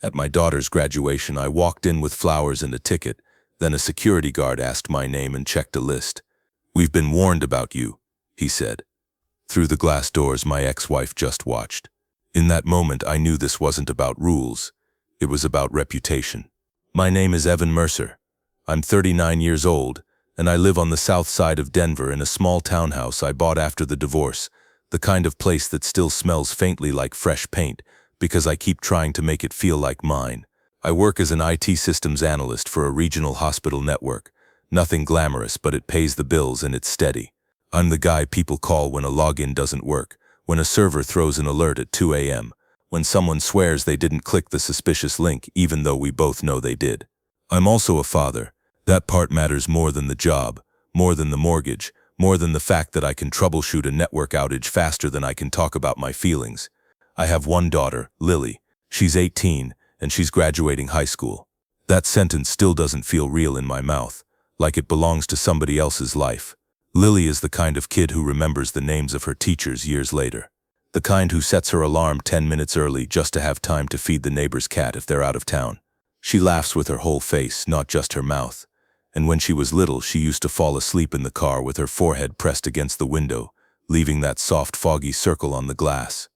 At my daughter's graduation, I walked in with flowers and a ticket. Then a security guard asked my name and checked a list. "We've been warned about you," he said. Through the glass doors, my ex-wife just watched. In that moment, I knew this wasn't about rules. It was about reputation. My name is Evan Mercer. I'm 39 years old, and I live on the south side of Denver in a small townhouse I bought after the divorce, the kind of place that still smells faintly like fresh paint because I keep trying to make it feel like mine. I work as an IT systems analyst for a regional hospital network. Nothing glamorous, but it pays the bills and it's steady. I'm the guy people call when a login doesn't work, when a server throws an alert at 2 a.m., when someone swears they didn't click the suspicious link even though we both know they did. I'm also a father. That part matters more than the job, more than the mortgage, more than the fact that I can troubleshoot a network outage faster than I can talk about my feelings. I have one daughter, Lily. She's 18, and she's graduating high school. That sentence still doesn't feel real in my mouth, like it belongs to somebody else's life. Lily is the kind of kid who remembers the names of her teachers years later. The kind who sets her alarm 10 minutes early just to have time to feed the neighbor's cat if they're out of town. She laughs with her whole face, not just her mouth. And when she was little, she used to fall asleep in the car with her forehead pressed against the window, leaving that soft, foggy circle on the glass.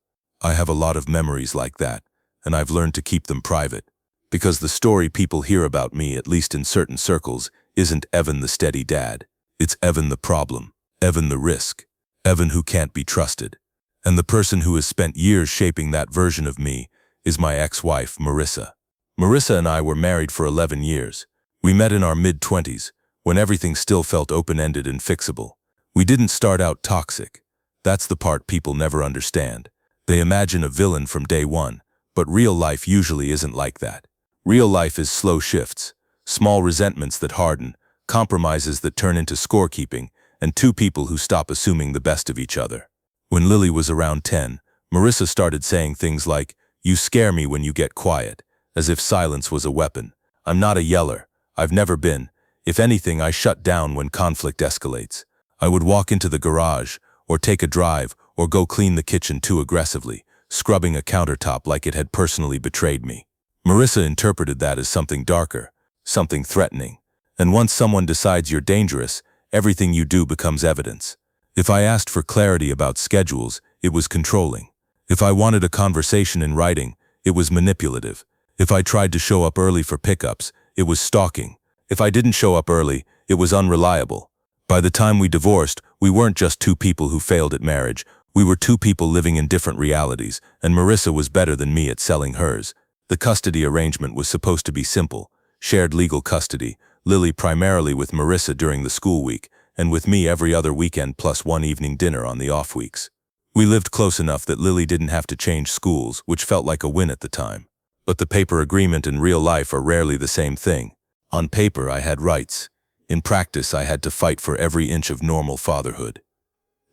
I have a lot of memories like that, and I've learned to keep them private. Because the story people hear about me, at least in certain circles, isn't Evan the steady dad. It's Evan the problem, Evan the risk, Evan who can't be trusted. And the person who has spent years shaping that version of me is my ex-wife, Marissa. Marissa and I were married for 11 years. We met in our mid-20s, when everything still felt open-ended and fixable. We didn't start out toxic. That's the part people never understand. They imagine a villain from day one, but real life usually isn't like that. Real life is slow shifts, small resentments that harden, compromises that turn into scorekeeping, and two people who stop assuming the best of each other. When Lily was around 10, Marissa started saying things like, "You scare me when you get quiet," as if silence was a weapon. I'm not a yeller. I've never been. If anything, I shut down when conflict escalates. I would walk into the garage, or take a drive, or go clean the kitchen too aggressively, scrubbing a countertop like it had personally betrayed me. Marissa interpreted that as something darker, something threatening. And once someone decides you're dangerous, everything you do becomes evidence. If I asked for clarity about schedules, it was controlling. If I wanted a conversation in writing, it was manipulative. If I tried to show up early for pickups, it was stalking. If I didn't show up early, it was unreliable. By the time we divorced, we weren't just two people who failed at marriage. We were two people living in different realities, and Marissa was better than me at selling hers. The custody arrangement was supposed to be simple. Shared legal custody, Lily primarily with Marissa during the school week, and with me every other weekend plus one evening dinner on the off weeks. We lived close enough that Lily didn't have to change schools, which felt like a win at the time. But the paper agreement and real life are rarely the same thing. On paper, I had rights. In practice, I had to fight for every inch of normal fatherhood.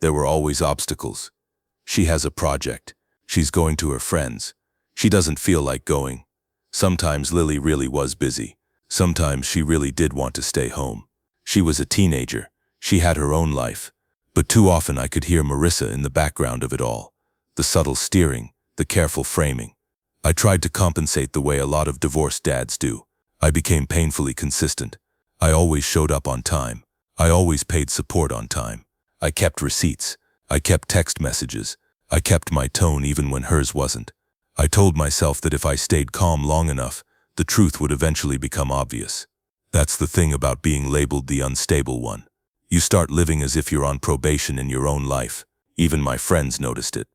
There were always obstacles. She has a project. She's going to her friends. She doesn't feel like going. Sometimes Lily really was busy. Sometimes she really did want to stay home. She was a teenager. She had her own life. But too often I could hear Marissa in the background of it all. The subtle steering, the careful framing. I tried to compensate the way a lot of divorced dads do. I became painfully consistent. I always showed up on time. I always paid support on time. I kept receipts. I kept text messages. I kept my tone even when hers wasn't. I told myself that if I stayed calm long enough, the truth would eventually become obvious. That's the thing about being labeled the unstable one. You start living as if you're on probation in your own life. Even my friends noticed it.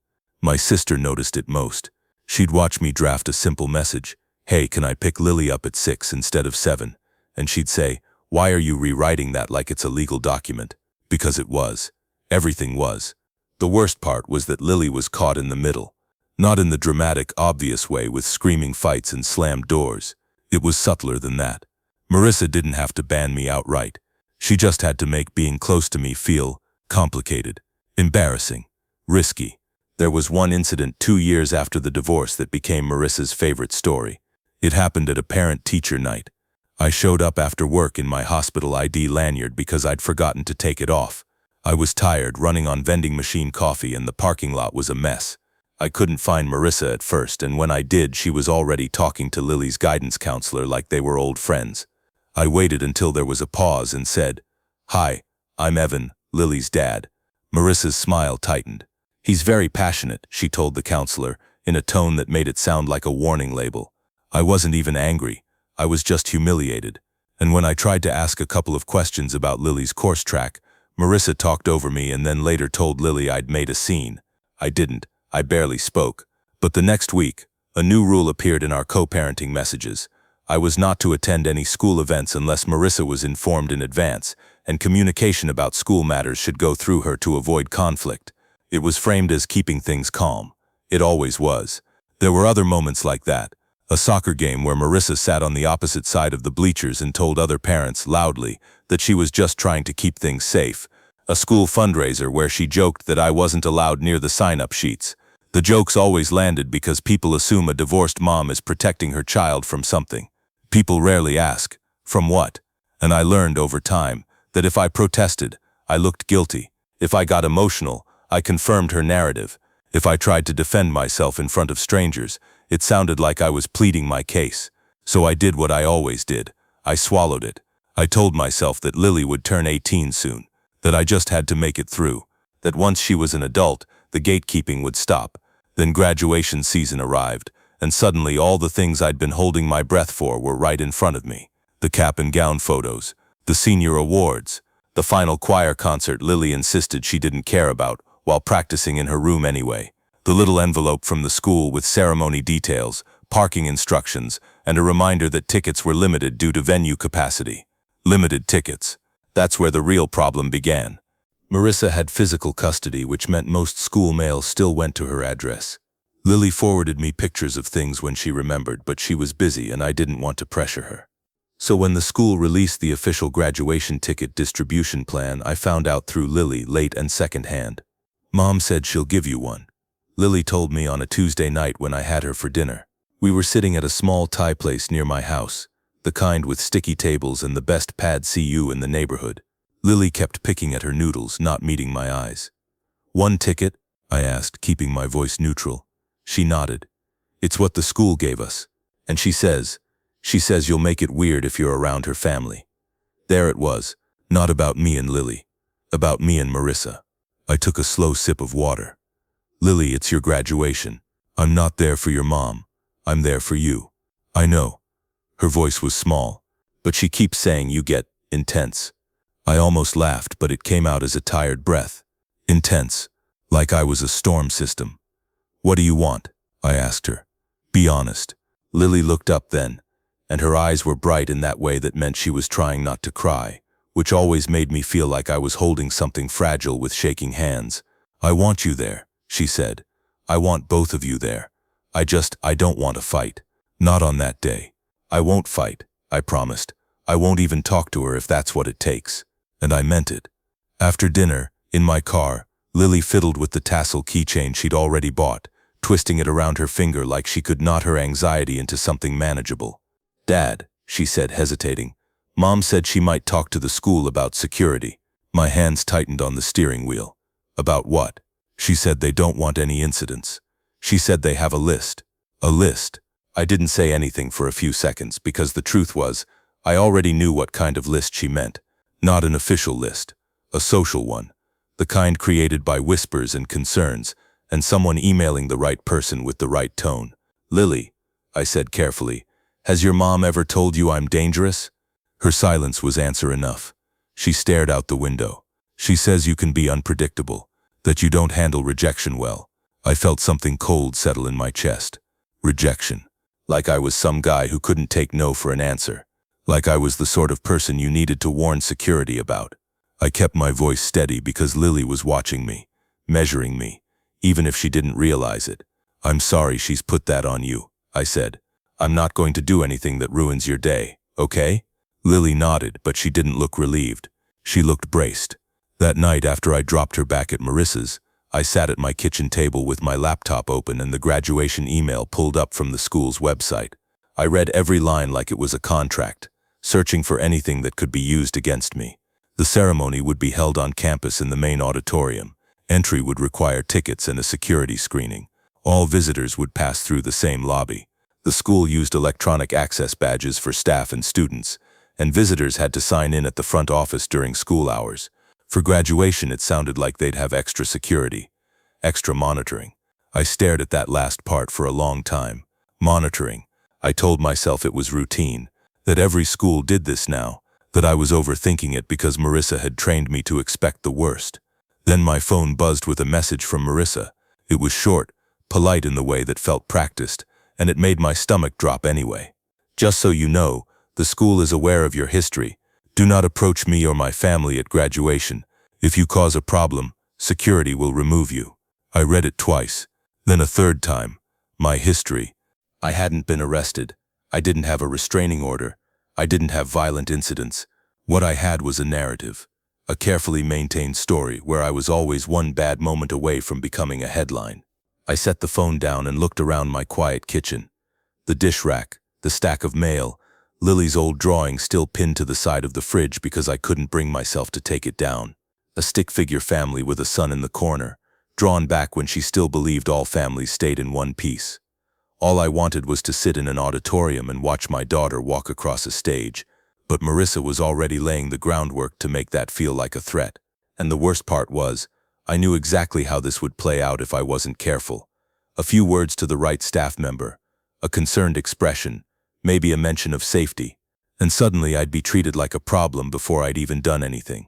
My sister noticed it most. She'd watch me draft a simple message. "Hey, can I pick Lily up at 6 instead of 7? And she'd say, "Why are you rewriting that like it's a legal document?" Because it was. Everything was. The worst part was that Lily was caught in the middle. Not in the dramatic, obvious way with screaming fights and slammed doors. It was subtler than that. Marissa didn't have to ban me outright. She just had to make being close to me feel complicated, embarrassing, risky. There was one incident 2 years after the divorce that became Marissa's favorite story. It happened at a parent-teacher night. I showed up after work in my hospital ID lanyard because I'd forgotten to take it off. I was tired, running on vending machine coffee, and the parking lot was a mess. I couldn't find Marissa at first, and when I did, she was already talking to Lily's guidance counselor like they were old friends. I waited until there was a pause and said, "Hi, I'm Evan, Lily's dad." Marissa's smile tightened. "He's very passionate," she told the counselor, in a tone that made it sound like a warning label. I wasn't even angry. I was just humiliated. And when I tried to ask a couple of questions about Lily's course track, Marissa talked over me and then later told Lily I'd made a scene. I didn't. I barely spoke. But the next week, a new rule appeared in our co-parenting messages. I was not to attend any school events unless Marissa was informed in advance, and communication about school matters should go through her to avoid conflict. It was framed as keeping things calm. It always was. There were other moments like that. A soccer game where Marissa sat on the opposite side of the bleachers and told other parents loudly that she was just trying to keep things safe. A school fundraiser where she joked that I wasn't allowed near the sign-up sheets. The jokes always landed because people assume a divorced mom is protecting her child from something. People rarely ask, from what? And I learned over time that if I protested, I looked guilty. If I got emotional, I confirmed her narrative. If I tried to defend myself in front of strangers, it sounded like I was pleading my case. So I did what I always did. I swallowed it. I told myself that Lily would turn 18 soon, that I just had to make it through, that once she was an adult, the gatekeeping would stop. Then graduation season arrived, and suddenly all the things I'd been holding my breath for were right in front of me. The cap and gown photos, the senior awards, the final choir concert Lily insisted she didn't care about while practicing in her room anyway. The little envelope from the school with ceremony details, parking instructions, and a reminder that tickets were limited due to venue capacity. Limited tickets. That's where the real problem began. Marissa had physical custody, which meant most school mail still went to her address. Lily forwarded me pictures of things when she remembered, but she was busy and I didn't want to pressure her. So when the school released the official graduation ticket distribution plan, I found out through Lily late and secondhand. "Mom said she'll give you one," Lily told me on a Tuesday night when I had her for dinner. We were sitting at a small Thai place near my house, the kind with sticky tables and the best pad see ew in the neighborhood. Lily kept picking at her noodles, not meeting my eyes. "One ticket?" I asked, keeping my voice neutral. She nodded. "It's what the school gave us. And she says you'll make it weird if you're around her family." There it was, not about me and Lily, about me and Marissa. I took a slow sip of water. "Lily, it's your graduation. I'm not there for your mom. I'm there for you." "I know." Her voice was small, but she keeps saying you get intense. I almost laughed, but it came out as a tired breath. Intense, like I was a storm system. "What do you want?" I asked her. "Be honest." Lily looked up then, and her eyes were bright in that way that meant she was trying not to cry, which always made me feel like I was holding something fragile with shaking hands. "I want you there," she said. "I want both of you there. I don't want to fight. Not on that day. I won't fight," I promised. "I won't even talk to her if that's what it takes." And I meant it. After dinner, in my car, Lily fiddled with the tassel keychain she'd already bought, twisting it around her finger like she could knot her anxiety into something manageable. "Dad," she said, hesitating, "Mom said she might talk to the school about security." My hands tightened on the steering wheel. "About what?" She said they don't want any incidents. She said they have a list. A list. I didn't say anything for a few seconds because the truth was, I already knew what kind of list she meant. Not an official list. A social one. The kind created by whispers and concerns, and someone emailing the right person with the right tone. "Lily," I said carefully, "has your mom ever told you I'm dangerous?" Her silence was answer enough. She stared out the window. "She says you can be unpredictable, that you don't handle rejection well." I felt something cold settle in my chest. Rejection. Like I was some guy who couldn't take no for an answer. Like I was the sort of person you needed to warn security about. I kept my voice steady because Lily was watching me, measuring me, even if she didn't realize it. "I'm sorry she's put that on you," I said. "I'm not going to do anything that ruins your day, okay?" Lily nodded, but she didn't look relieved. She looked braced. That night after I dropped her back at Marissa's, I sat at my kitchen table with my laptop open and the graduation email pulled up from the school's website. I read every line like it was a contract, searching for anything that could be used against me. The ceremony would be held on campus in the main auditorium. Entry would require tickets and a security screening. All visitors would pass through the same lobby. The school used electronic access badges for staff and students, and visitors had to sign in at the front office during school hours. For graduation, it sounded like they'd have extra security, extra monitoring. I stared at that last part for a long time. Monitoring. I told myself it was routine, that every school did this now, that I was overthinking it because Marissa had trained me to expect the worst. Then my phone buzzed with a message from Marissa. It was short, polite in the way that felt practiced, and it made my stomach drop anyway. Just so you know, the school is aware of your history. Do not approach me or my family at graduation. If you cause a problem, security will remove you. I read it twice, then a third time. My history. I hadn't been arrested. I didn't have a restraining order. I didn't have violent incidents. What I had was a narrative, a carefully maintained story where I was always one bad moment away from becoming a headline. I set the phone down and looked around my quiet kitchen. The dish rack, the stack of mail, Lily's old drawing still pinned to the side of the fridge because I couldn't bring myself to take it down. A stick figure family with a son in the corner, drawn back when she still believed all families stayed in one piece. All I wanted was to sit in an auditorium and watch my daughter walk across a stage, but Marissa was already laying the groundwork to make that feel like a threat. And the worst part was, I knew exactly how this would play out if I wasn't careful. A few words to the right staff member, a concerned expression, maybe a mention of safety, and suddenly I'd be treated like a problem before I'd even done anything.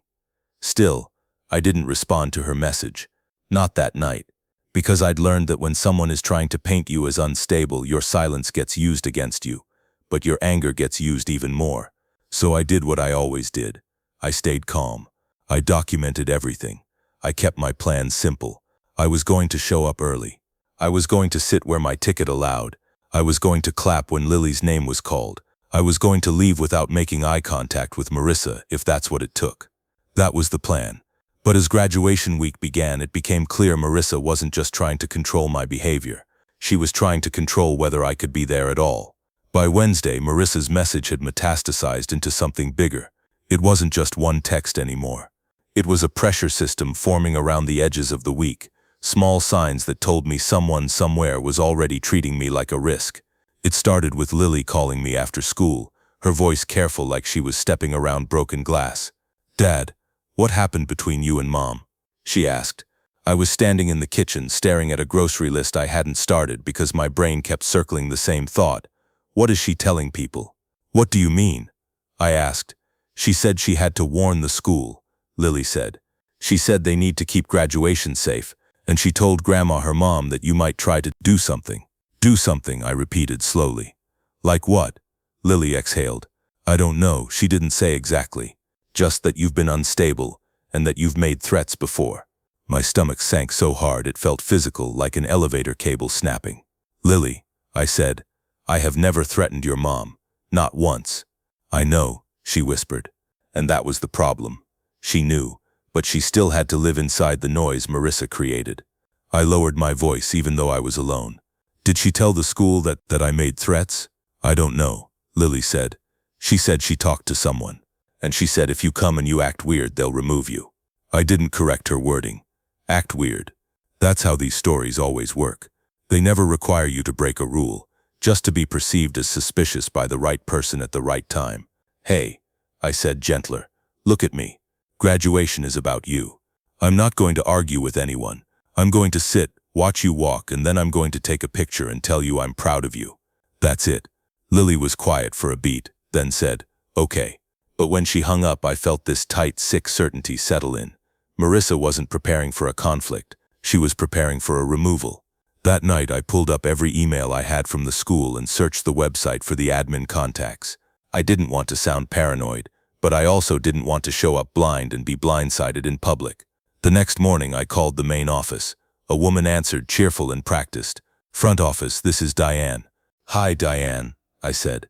Still, I didn't respond to her message. Not that night. Because I'd learned that when someone is trying to paint you as unstable, your silence gets used against you, but your anger gets used even more. So I did what I always did. I stayed calm. I documented everything. I kept my plans simple. I was going to show up early. I was going to sit where my ticket allowed. I was going to clap when Lily's name was called. I was going to leave without making eye contact with Marissa if that's what it took. That was the plan. But as graduation week began, it became clear Marissa wasn't just trying to control my behavior. She was trying to control whether I could be there at all. By Wednesday, Marissa's message had metastasized into something bigger. It wasn't just one text anymore. It was a pressure system forming around the edges of the week, small signs that told me someone somewhere was already treating me like a risk. It started with Lily calling me after school, her voice careful like she was stepping around broken glass. "Dad, what happened between you and Mom?" she asked. I was standing in the kitchen staring at a grocery list I hadn't started because my brain kept circling the same thought. What is she telling people? "What do you mean?" I asked. "She said she had to warn the school," Lily said. "She said they need to keep graduation safe, and she told Grandma, her mom, that you might try to do something." "Do something," I repeated slowly. "Like what?" Lily exhaled. "I don't know, she didn't say exactly. Just that you've been unstable, and that you've made threats before." My stomach sank so hard it felt physical, like an elevator cable snapping. "Lily," I said, "I have never threatened your mom. Not once." "I know," she whispered. And that was the problem. She knew, but she still had to live inside the noise Marissa created. I lowered my voice even though I was alone. "Did she tell the school that I made threats?" "I don't know," Lily said. "She said she talked to someone. And she said if you come and you act weird, they'll remove you." I didn't correct her wording. Act weird. That's how these stories always work. They never require you to break a rule, just to be perceived as suspicious by the right person at the right time. "Hey," I said gentler, "look at me. Graduation is about you. I'm not going to argue with anyone. I'm going to sit, watch you walk, and then I'm going to take a picture and tell you I'm proud of you. That's it." Lily was quiet for a beat, then said, "Okay." But when she hung up, I felt this tight, sick certainty settle in. Marissa wasn't preparing for a conflict. She was preparing for a removal. That night, I pulled up every email I had from the school and searched the website for the admin contacts. I didn't want to sound paranoid, but I also didn't want to show up blind and be blindsided in public. The next morning, I called the main office. A woman answered, cheerful and practiced. "Front office, this is Diane." "Hi, Diane," I said.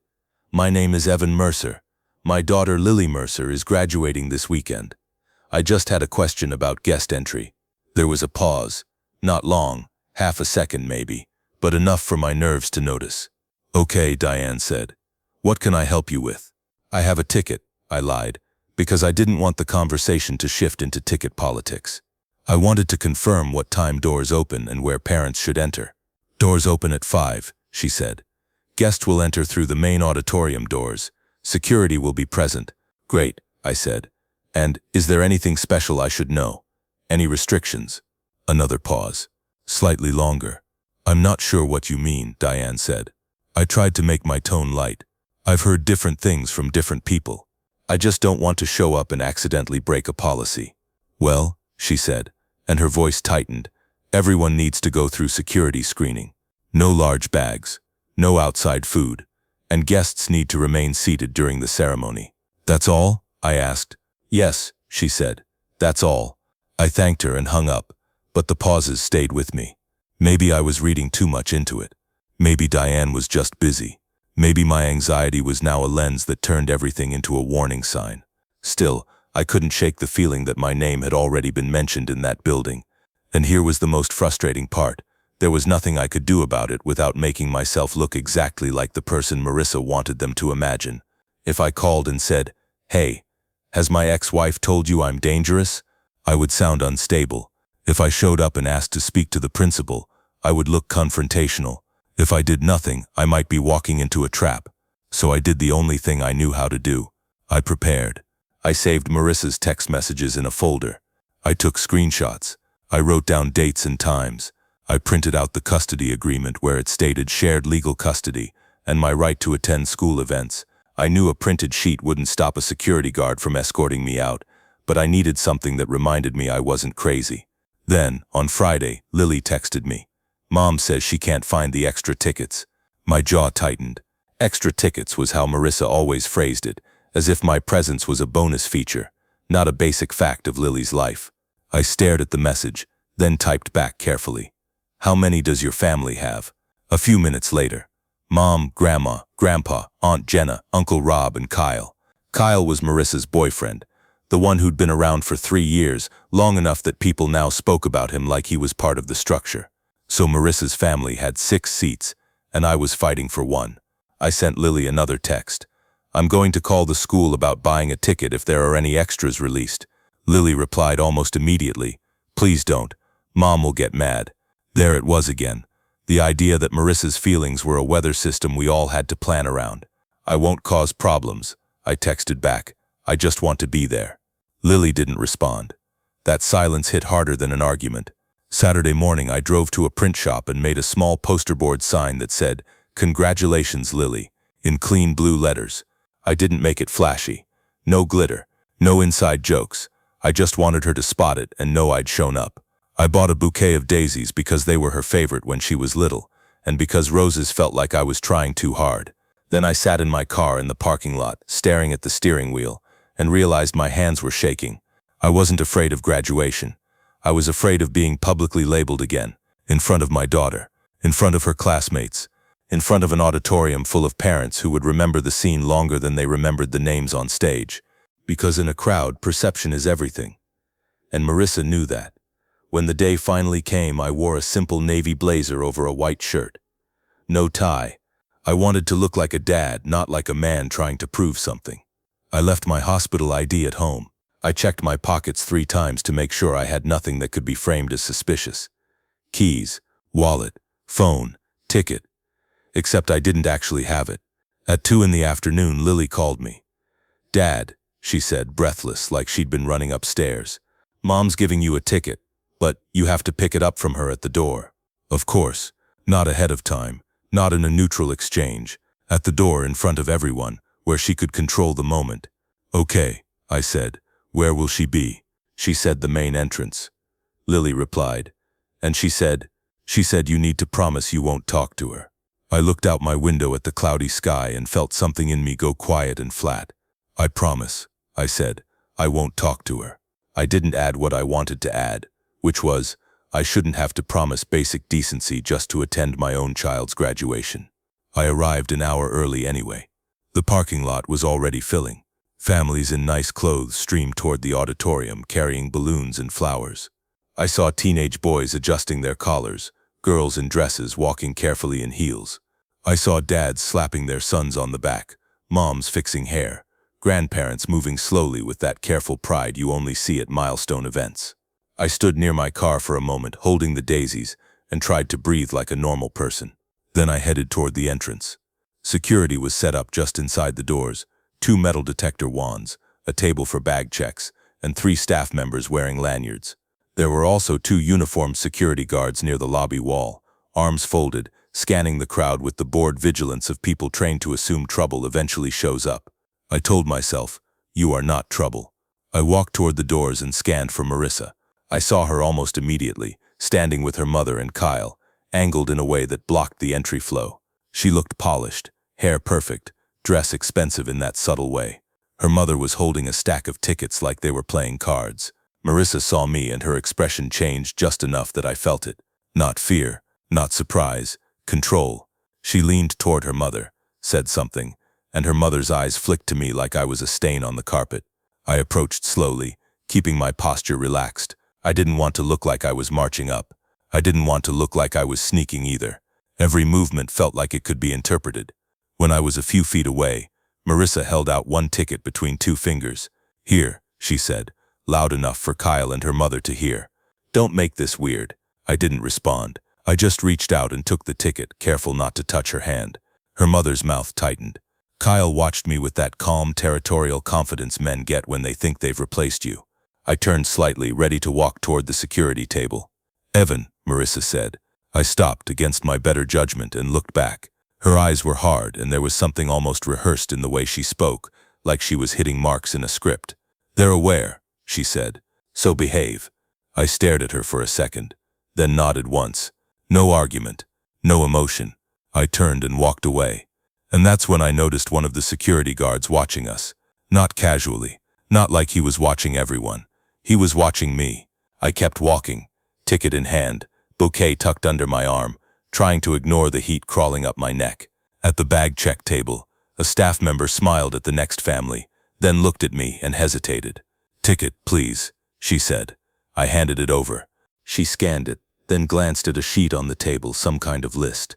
"My name is Evan Mercer. My daughter Lily Mercer is graduating this weekend. I just had a question about guest entry." There was a pause. Not long, half a second maybe, but enough for my nerves to notice. "Okay," Diane said. "What can I help you with?" "I have a ticket," I lied, because I didn't want the conversation to shift into ticket politics. I wanted to confirm what time doors open and where parents should enter. Doors open at 5, she said. Guests will enter through the main auditorium doors. Security will be present. Great, I said. And is there anything special I should know? Any restrictions? Another pause. Slightly longer. I'm not sure what you mean, Diane said. I tried to make my tone light. I've heard different things from different people. I just don't want to show up and accidentally break a policy. Well, she said, and her voice tightened. Everyone needs to go through security screening. No large bags. No outside food. And guests need to remain seated during the ceremony. That's all? I asked. Yes, she said. That's all. I thanked her and hung up, but the pauses stayed with me. Maybe I was reading too much into it. Maybe Diane was just busy. Maybe my anxiety was now a lens that turned everything into a warning sign. Still, I couldn't shake the feeling that my name had already been mentioned in that building. And here was the most frustrating part. There was nothing I could do about it without making myself look exactly like the person Marissa wanted them to imagine. If I called and said, "Hey, has my ex-wife told you I'm dangerous?" I would sound unstable. If I showed up and asked to speak to the principal, I would look confrontational. If I did nothing, I might be walking into a trap. So I did the only thing I knew how to do. I prepared. I saved Marissa's text messages in a folder. I took screenshots. I wrote down dates and times. I printed out the custody agreement where it stated shared legal custody and my right to attend school events. I knew a printed sheet wouldn't stop a security guard from escorting me out, but I needed something that reminded me I wasn't crazy. Then, on Friday, Lily texted me. Mom says she can't find the extra tickets. My jaw tightened. Extra tickets was how Marissa always phrased it, as if my presence was a bonus feature, not a basic fact of Lily's life. I stared at the message, then typed back carefully. How many does your family have? A few minutes later. Mom, Grandma, Grandpa, Aunt Jenna, Uncle Rob, and Kyle. Kyle was Marissa's boyfriend, the one who'd been around for 3 years, long enough that people now spoke about him like he was part of the structure. So Marissa's family had 6 seats, and I was fighting for one. I sent Lily another text. I'm going to call the school about buying a ticket if there are any extras released. Lily replied almost immediately. Please don't. Mom will get mad. There it was again. The idea that Marissa's feelings were a weather system we all had to plan around. I won't cause problems, I texted back. I just want to be there. Lily didn't respond. That silence hit harder than an argument. Saturday morning I drove to a print shop and made a small poster board sign that said, "Congratulations, Lily," in clean blue letters. I didn't make it flashy. No glitter. No inside jokes. I just wanted her to spot it and know I'd shown up. I bought a bouquet of daisies because they were her favorite when she was little, and because roses felt like I was trying too hard. Then I sat in my car in the parking lot, staring at the steering wheel, and realized my hands were shaking. I wasn't afraid of graduation. I was afraid of being publicly labeled again, in front of my daughter, in front of her classmates, in front of an auditorium full of parents who would remember the scene longer than they remembered the names on stage. Because in a crowd, perception is everything. And Marissa knew that. When the day finally came, I wore a simple navy blazer over a white shirt. No tie. I wanted to look like a dad, not like a man trying to prove something. I left my hospital ID at home. I checked my pockets 3 times to make sure I had nothing that could be framed as suspicious. Keys, wallet, phone, ticket. Except I didn't actually have it. At 2 in the afternoon, Lily called me. "Dad," she said, breathless, like she'd been running upstairs. "Mom's giving you a ticket, but you have to pick it up from her at the door." Of course, not ahead of time, not in a neutral exchange, at the door in front of everyone, where she could control the moment. "Okay," I said. "Where will she be?" She said the main entrance. Lily replied. And she said you need to promise you won't talk to her. I looked out my window at the cloudy sky and felt something in me go quiet and flat. "I promise," I said. "I won't talk to her." I didn't add what I wanted to add, which was, I shouldn't have to promise basic decency just to attend my own child's graduation. I arrived an hour early anyway. The parking lot was already filling. Families in nice clothes streamed toward the auditorium carrying balloons and flowers. I saw teenage boys adjusting their collars, girls in dresses walking carefully in heels. I saw dads slapping their sons on the back, moms fixing hair, grandparents moving slowly with that careful pride you only see at milestone events. I stood near my car for a moment, holding the daisies, and tried to breathe like a normal person. Then I headed toward the entrance. Security was set up just inside the doors, 2 metal detector wands, a table for bag checks, and 3 staff members wearing lanyards. There were also 2 uniformed security guards near the lobby wall, arms folded, scanning the crowd with the bored vigilance of people trained to assume trouble eventually shows up. I told myself, you are not trouble. I walked toward the doors and scanned for Marissa. I saw her almost immediately, standing with her mother and Kyle, angled in a way that blocked the entry flow. She looked polished, hair perfect, dress expensive in that subtle way. Her mother was holding a stack of tickets like they were playing cards. Marissa saw me and her expression changed just enough that I felt it. Not fear, not surprise, control. She leaned toward her mother, said something, and her mother's eyes flicked to me like I was a stain on the carpet. I approached slowly, keeping my posture relaxed. I didn't want to look like I was marching up. I didn't want to look like I was sneaking either. Every movement felt like it could be interpreted. When I was a few feet away, Marissa held out 1 ticket between 2 fingers. Here, she said, loud enough for Kyle and her mother to hear. Don't make this weird. I didn't respond. I just reached out and took the ticket, careful not to touch her hand. Her mother's mouth tightened. Kyle watched me with that calm, territorial confidence men get when they think they've replaced you. I turned slightly, ready to walk toward the security table. Evan, Marissa said. I stopped against my better judgment and looked back. Her eyes were hard, and there was something almost rehearsed in the way she spoke, like she was hitting marks in a script. They're aware, she said. So behave. I stared at her for a second, then nodded once. No argument, no emotion. I turned and walked away. And that's when I noticed one of the security guards watching us. Not casually, not like he was watching everyone. He was watching me. I kept walking, ticket in hand, bouquet tucked under my arm, trying to ignore the heat crawling up my neck. At the bag check table, a staff member smiled at the next family, then looked at me and hesitated. Ticket, please, she said. I handed it over. She scanned it, then glanced at a sheet on the table, some kind of list.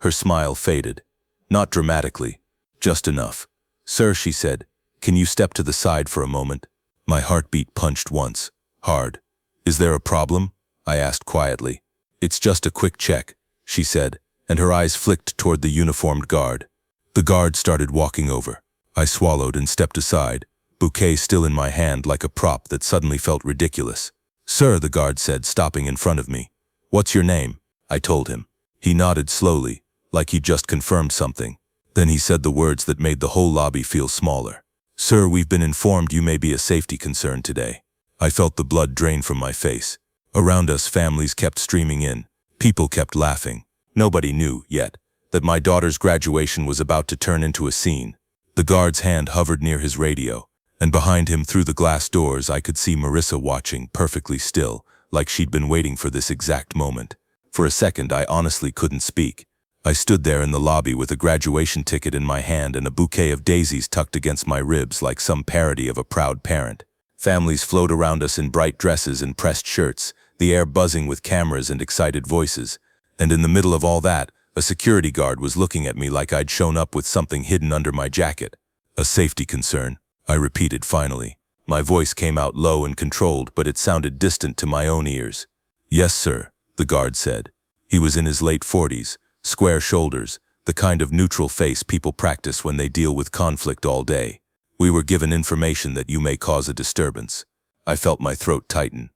Her smile faded. Not dramatically, just enough. Sir, she said, can you step to the side for a moment? My heartbeat punched once, hard. Is there a problem? I asked quietly. It's just a quick check, she said, and her eyes flicked toward the uniformed guard. The guard started walking over. I swallowed and stepped aside, bouquet still in my hand like a prop that suddenly felt ridiculous. Sir, the guard said, stopping in front of me. What's your name? I told him. He nodded slowly, like he'd just confirmed something. Then he said the words that made the whole lobby feel smaller. Sir, we've been informed you may be a safety concern today. I felt the blood drain from my face. Around us, families kept streaming in. People kept laughing. Nobody knew, yet, that my daughter's graduation was about to turn into a scene. The guard's hand hovered near his radio, and behind him through the glass doors I could see Marissa watching, perfectly still, like she'd been waiting for this exact moment. For a second, I honestly couldn't speak. I stood there in the lobby with a graduation ticket in my hand and a bouquet of daisies tucked against my ribs like some parody of a proud parent. Families flowed around us in bright dresses and pressed shirts, the air buzzing with cameras and excited voices. And in the middle of all that, a security guard was looking at me like I'd shown up with something hidden under my jacket. A safety concern, I repeated finally. My voice came out low and controlled, but it sounded distant to my own ears. Yes, sir, the guard said. He was in his late 40s. Square shoulders, the kind of neutral face people practice when they deal with conflict all day. We were given information that you may cause a disturbance. I felt my throat tighten.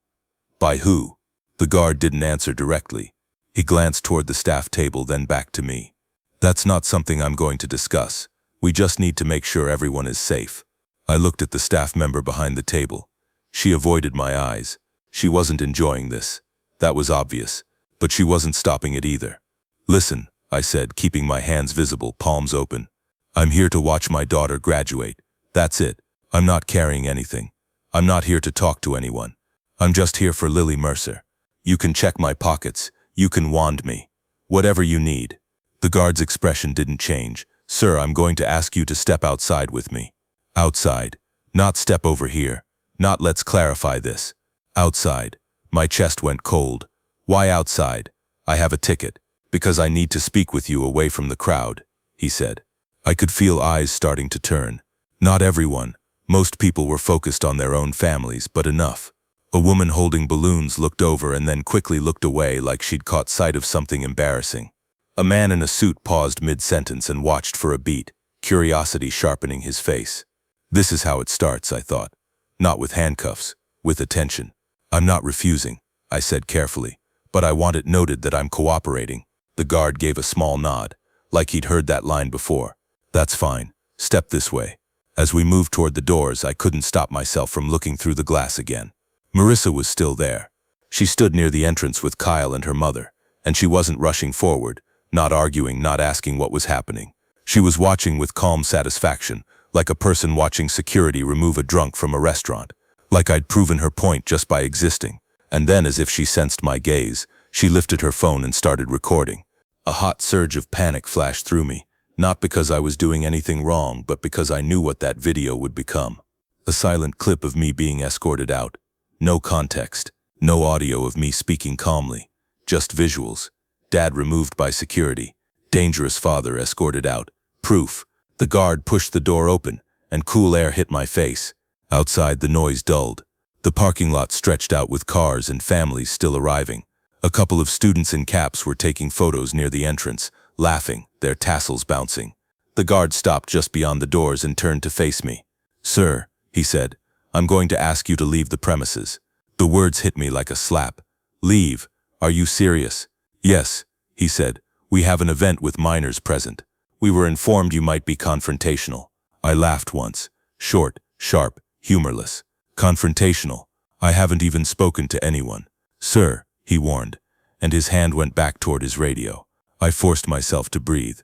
By who? The guard didn't answer directly. He glanced toward the staff table, then back to me. That's not something I'm going to discuss. We just need to make sure everyone is safe. I looked at the staff member behind the table. She avoided my eyes. She wasn't enjoying this. That was obvious, but she wasn't stopping it either. Listen, I said, keeping my hands visible, palms open. I'm here to watch my daughter graduate. That's it. I'm not carrying anything. I'm not here to talk to anyone. I'm just here for Lily Mercer. You can check my pockets. You can wand me. Whatever you need. The guard's expression didn't change. Sir, I'm going to ask you to step outside with me. Outside. Not step over here. Not let's clarify this. Outside. My chest went cold. Why outside? I have a ticket. Because I need to speak with you away from the crowd, he said. I could feel eyes starting to turn. Not everyone. Most people were focused on their own families, but enough. A woman holding balloons looked over and then quickly looked away like she'd caught sight of something embarrassing. A man in a suit paused mid-sentence and watched for a beat, curiosity sharpening his face. This is how it starts, I thought. Not with handcuffs, with attention. I'm not refusing, I said carefully, but I want it noted that I'm cooperating. The guard gave a small nod, like he'd heard that line before. That's fine. Step this way. As we moved toward the doors, I couldn't stop myself from looking through the glass again. Marissa was still there. She stood near the entrance with Kyle and her mother, and she wasn't rushing forward, not arguing, not asking what was happening. She was watching with calm satisfaction, like a person watching security remove a drunk from a restaurant, like I'd proven her point just by existing. And then, as if she sensed my gaze, she lifted her phone and started recording. A hot surge of panic flashed through me, not because I was doing anything wrong, but because I knew what that video would become. A silent clip of me being escorted out. No context, no audio of me speaking calmly, just visuals. Dad removed by security, dangerous father escorted out. Proof. The guard pushed the door open, and cool air hit my face. Outside, the noise dulled. The parking lot stretched out with cars and families still arriving. A couple of students in caps were taking photos near the entrance, laughing, their tassels bouncing. The guard stopped just beyond the doors and turned to face me. "Sir," he said, "I'm going to ask you to leave the premises." The words hit me like a slap. "Leave? Are you serious?" "Yes," he said. "We have an event with minors present. We were informed you might be confrontational." I laughed once. Short, sharp, humorless. Confrontational. I haven't even spoken to anyone. "Sir," he warned, and his hand went back toward his radio. I forced myself to breathe.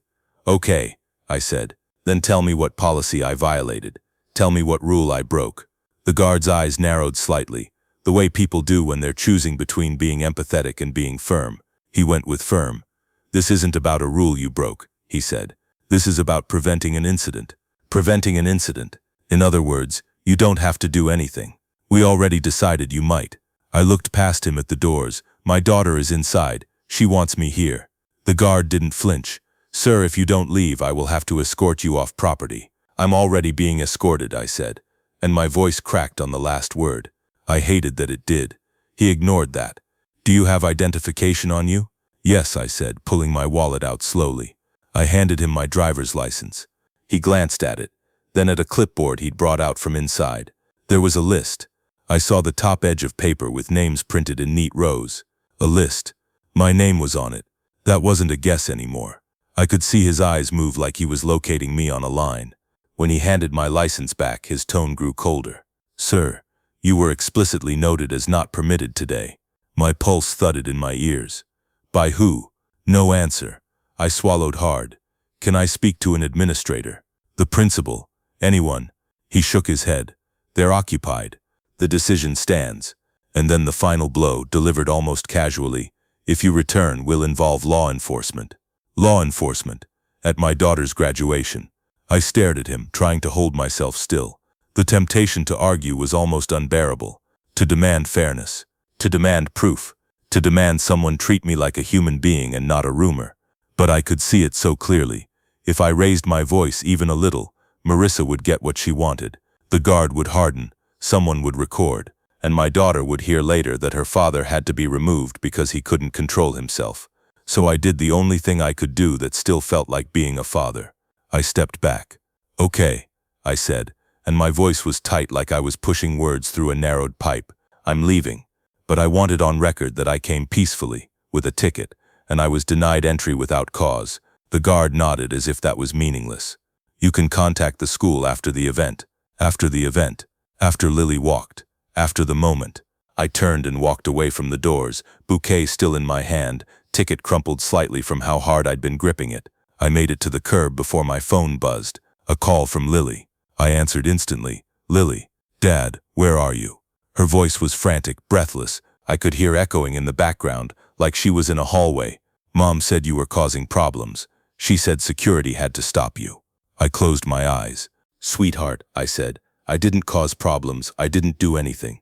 "Okay," I said. "Then tell me what policy I violated. Tell me what rule I broke." The guard's eyes narrowed slightly, the way people do when they're choosing between being empathetic and being firm. He went with firm. "This isn't about a rule you broke," he said. "This is about preventing an incident. Preventing an incident. In other words, you don't have to do anything. We already decided you might." I looked past him at the doors. "My daughter is inside. She wants me here." The guard didn't flinch. "Sir, if you don't leave, I will have to escort you off property." "I'm already being escorted," I said, and my voice cracked on the last word. I hated that it did. He ignored that. "Do you have identification on you?" "Yes," I said, pulling my wallet out slowly. I handed him my driver's license. He glanced at it, then at a clipboard he'd brought out from inside. There was a list. I saw the top edge of paper with names printed in neat rows. A list. My name was on it. That wasn't a guess anymore. I could see his eyes move like he was locating me on a line. When he handed my license back, his tone grew colder. "Sir, you were explicitly noted as not permitted today." My pulse thudded in my ears. "By who?" No answer. I swallowed hard. "Can I speak to an administrator?" "The principal." "Anyone?" He shook his head. "They're occupied. The decision stands." And then the final blow, delivered almost casually. "If you return, will involve law enforcement." Law enforcement. At my daughter's graduation. I stared at him, trying to hold myself still. The temptation to argue was almost unbearable. To demand fairness. To demand proof. To demand someone treat me like a human being and not a rumor. But I could see it so clearly. If I raised my voice even a little, Marissa would get what she wanted. The guard would harden, someone would record, and my daughter would hear later that her father had to be removed because he couldn't control himself. So I did the only thing I could do that still felt like being a father. I stepped back. "Okay," I said, and my voice was tight like I was pushing words through a narrowed pipe. "I'm leaving. But I wanted on record that I came peacefully, with a ticket, and I was denied entry without cause." The guard nodded as if that was meaningless. "You can contact the school after the event." After the event. After Lily walked. After the moment. I turned and walked away from the doors, bouquet still in my hand, ticket crumpled slightly from how hard I'd been gripping it. I made it to the curb before my phone buzzed. A call from Lily. I answered instantly. "Lily. Dad, where are you?" Her voice was frantic, breathless. I could hear echoing in the background, like she was in a hallway. "Mom said you were causing problems. She said security had to stop you." I closed my eyes. "Sweetheart," I said, "I didn't cause problems. I didn't do anything."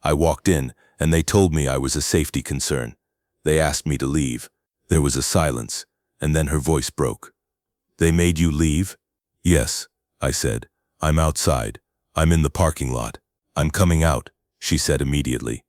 I walked in, and they told me I was a safety concern. They asked me to leave. There was a silence, and then her voice broke. "They made you leave?" "Yes," I said. "I'm outside. I'm in the parking lot. I'm coming out." she said immediately.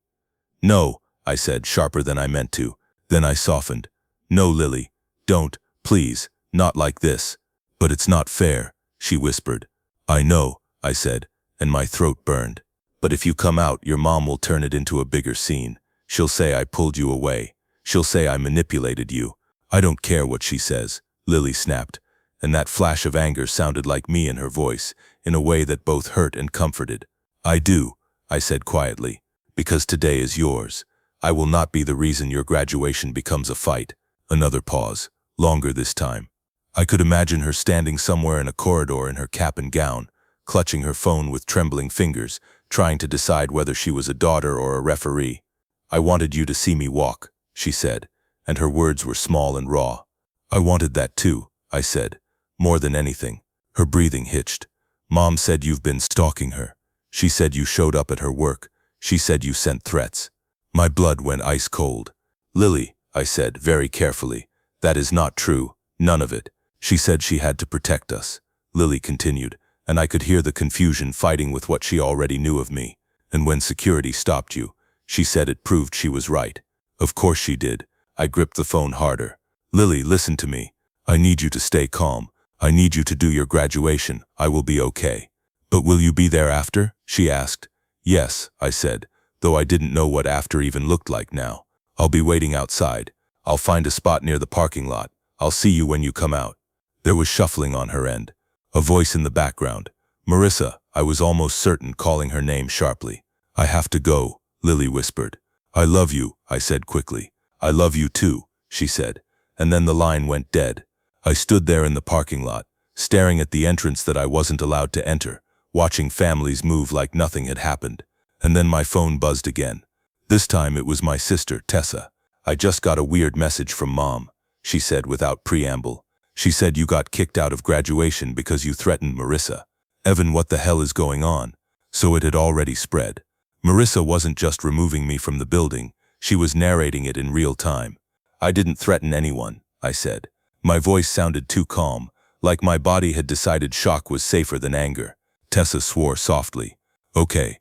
No, I said, sharper than I meant to. Then I softened. No, Lily, don't, please, not like this. But it's not fair, she whispered. I know, I said, and my throat burned. But if you come out, your mom will turn it into a bigger scene. She'll say I pulled you away. She'll say I manipulated you. I don't care what she says, Lily snapped, and that flash of anger sounded like me in her voice, in a way that both hurt and comforted. I do, I said quietly, because today is yours. I will not be the reason your graduation becomes a fight. Another pause, longer this time. I could imagine her standing somewhere in a corridor in her cap and gown, clutching her phone with trembling fingers, trying to decide whether she was a daughter or a referee. I wanted you to see me walk, she said, and her words were small and raw. I wanted that too, I said, more than anything. Her breathing hitched. Mom said you've been stalking her. She said you showed up at her work. She said you sent threats. My blood went ice cold. Lily, I said very carefully, that is not true, none of it. She said she had to protect us. Lily continued, and I could hear the confusion fighting with what she already knew of me. And when security stopped you, she said it proved she was right. Of course she did. I gripped the phone harder. Lily, listen to me. I need you to stay calm. I need you to do your graduation. I will be okay. But will you be there after? She asked. Yes, I said, though I didn't know what after even looked like now. I'll be waiting outside. I'll find a spot near the parking lot. I'll see you when you come out. There was shuffling on her end. A voice in the background. Marissa, I was almost certain, calling her name sharply. I have to go, Lily whispered. I love you, I said quickly. I love you too, she said. And then the line went dead. I stood there in the parking lot, staring at the entrance that I wasn't allowed to enter, watching families move like nothing had happened. And then my phone buzzed again. This time it was my sister, Tessa. I just got a weird message from Mom, she said without preamble. She said you got kicked out of graduation because you threatened Marissa. Evan, what the hell is going on? So it had already spread. Marissa wasn't just removing me from the building, she was narrating it in real time. I didn't threaten anyone, I said. My voice sounded too calm, like my body had decided shock was safer than anger. Tessa swore softly. Okay,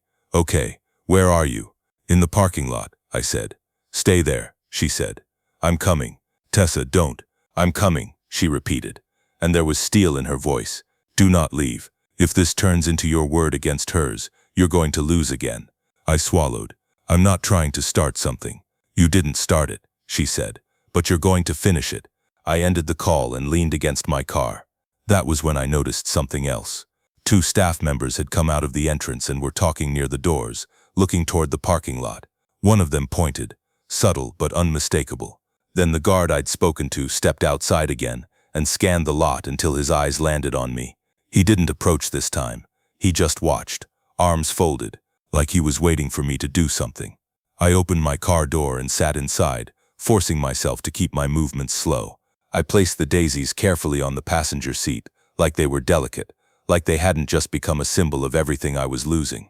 where are you? In the parking lot, I said. Stay there, she said. I'm coming. Tessa, don't. I'm coming, she repeated. And there was steel in her voice. Do not leave. If this turns into your word against hers, you're going to lose again. I swallowed. I'm not trying to start something. You didn't start it, she said, but you're going to finish it. I ended the call and leaned against my car. That was when I noticed something else. 2 staff members had come out of the entrance and were talking near the doors, looking toward the parking lot. One of them pointed, subtle but unmistakable. Then the guard I'd spoken to stepped outside again and scanned the lot until his eyes landed on me. He didn't approach this time. He just watched, arms folded, like he was waiting for me to do something. I opened my car door and sat inside, forcing myself to keep my movements slow. I placed the daisies carefully on the passenger seat, like they were delicate, like they hadn't just become a symbol of everything I was losing.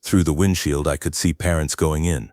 Through the windshield, I could see parents going in.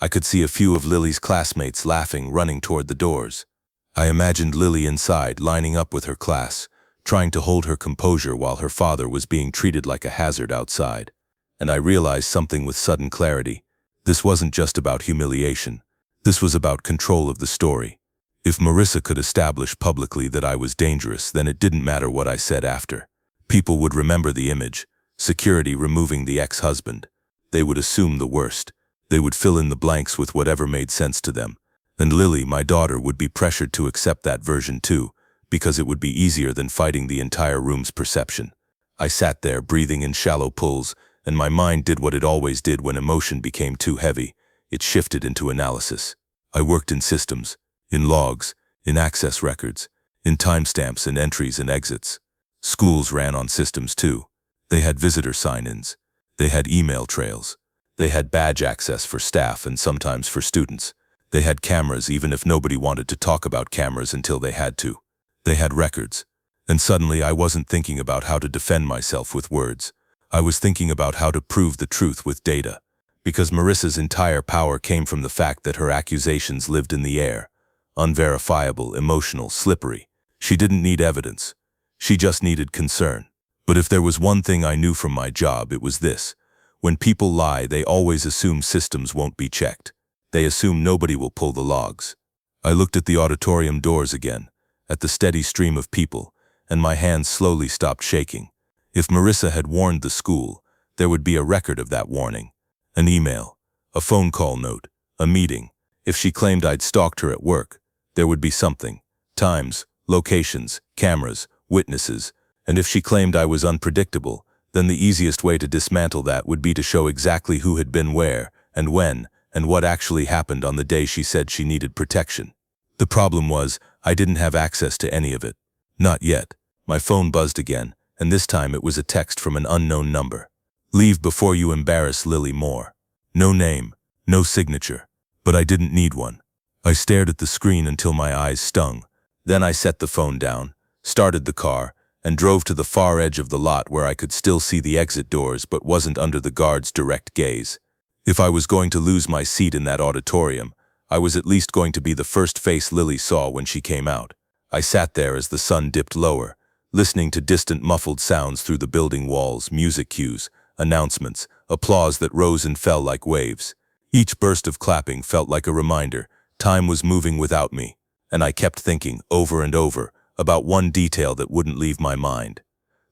I could see a few of Lily's classmates laughing, running toward the doors. I imagined Lily inside, lining up with her class, trying to hold her composure while her father was being treated like a hazard outside. And I realized something with sudden clarity. This wasn't just about humiliation. This was about control of the story. If Marissa could establish publicly that I was dangerous, then it didn't matter what I said after. People would remember the image, security removing the ex-husband. They would assume the worst. They would fill in the blanks with whatever made sense to them. And Lily, my daughter, would be pressured to accept that version too, because it would be easier than fighting the entire room's perception. I sat there, breathing in shallow pulls, and my mind did what it always did when emotion became too heavy. It shifted into analysis. I worked in systems, in logs, in access records, in timestamps and entries and exits. Schools ran on systems too. They had visitor sign-ins. They had email trails. They had badge access for staff and sometimes for students. They had cameras even if nobody wanted to talk about cameras until they had to. They had records. And suddenly I wasn't thinking about how to defend myself with words. I was thinking about how to prove the truth with data. Because Marissa's entire power came from the fact that her accusations lived in the air. Unverifiable, emotional, slippery. She didn't need evidence. She just needed concern. But if there was one thing I knew from my job, it was this. When people lie, they always assume systems won't be checked. They assume nobody will pull the logs. I looked at the auditorium doors again, at the steady stream of people, and my hands slowly stopped shaking. If Marissa had warned the school, there would be a record of that warning. An email, a phone call note, a meeting. If she claimed I'd stalked her at work, there would be something. Times, locations, cameras, witnesses. And if she claimed I was unpredictable, then the easiest way to dismantle that would be to show exactly who had been where, and when, and what actually happened on the day she said she needed protection. The problem was, I didn't have access to any of it. Not yet. My phone buzzed again, and this time it was a text from an unknown number. Leave before you embarrass Lily more. No name, no signature. But I didn't need one. I stared at the screen until my eyes stung. Then I set the phone down, started the car, and drove to the far edge of the lot where I could still see the exit doors but wasn't under the guard's direct gaze. If I was going to lose my seat in that auditorium, I was at least going to be the first face Lily saw when she came out. I sat there as the sun dipped lower, listening to distant muffled sounds through the building walls, music cues, announcements, applause that rose and fell like waves. Each burst of clapping felt like a reminder. Time was moving without me, and I kept thinking, over and over, about one detail that wouldn't leave my mind.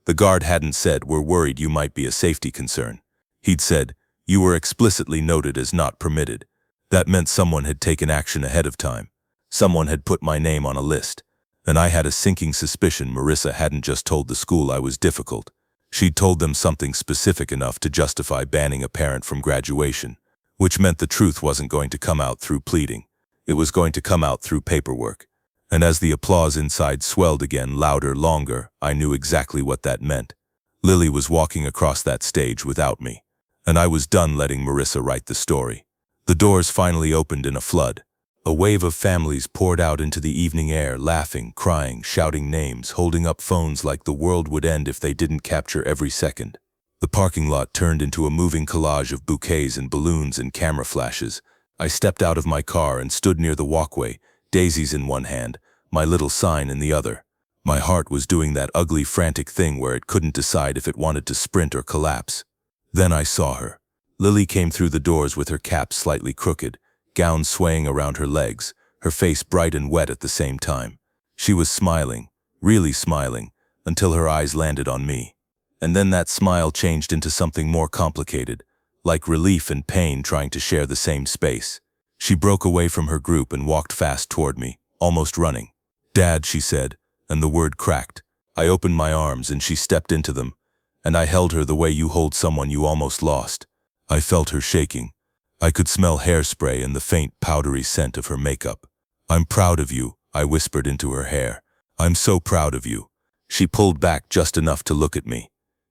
The guard hadn't said, "We're worried you might be a safety concern." He'd said, "You were explicitly noted as not permitted." That meant someone had taken action ahead of time. Someone had put my name on a list, and I had a sinking suspicion Marissa hadn't just told the school I was difficult. She'd told them something specific enough to justify banning a parent from graduation, which meant the truth wasn't going to come out through pleading. It was going to come out through paperwork. And as the applause inside swelled again, louder, longer, I knew exactly what that meant. Lily was walking across that stage without me, and I was done letting Marissa write the story. The doors finally opened in a flood. A wave of families poured out into the evening air, laughing, crying, shouting names, holding up phones like the world would end if they didn't capture every second. The parking lot turned into a moving collage of bouquets and balloons and camera flashes. I stepped out of my car and stood near the walkway, daisies in one hand, my little sign in the other. My heart was doing that ugly, frantic thing where it couldn't decide if it wanted to sprint or collapse. Then I saw her. Lily came through the doors with her cap slightly crooked, gown swaying around her legs, her face bright and wet at the same time. She was smiling, really smiling, until her eyes landed on me. And then that smile changed into something more complicated, like relief and pain trying to share the same space. She broke away from her group and walked fast toward me, almost running. "Dad," she said, and the word cracked. I opened my arms and she stepped into them, and I held her the way you hold someone you almost lost. I felt her shaking. I could smell hairspray and the faint, powdery scent of her makeup. "I'm proud of you," I whispered into her hair. "I'm so proud of you." She pulled back just enough to look at me.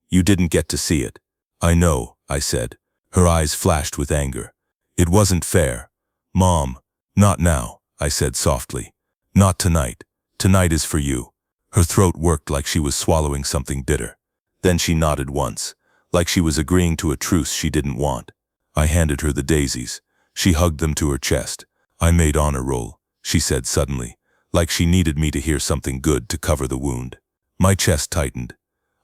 "You didn't get to see it." "I know," I said. Her eyes flashed with anger. "It wasn't fair." "Mom, not now," I said softly. "Not tonight. Tonight is for you." Her throat worked like she was swallowing something bitter. Then she nodded once, like she was agreeing to a truce she didn't want. I handed her the daisies. She hugged them to her chest. "I made honor roll," she said suddenly, like she needed me to hear something good to cover the wound. My chest tightened.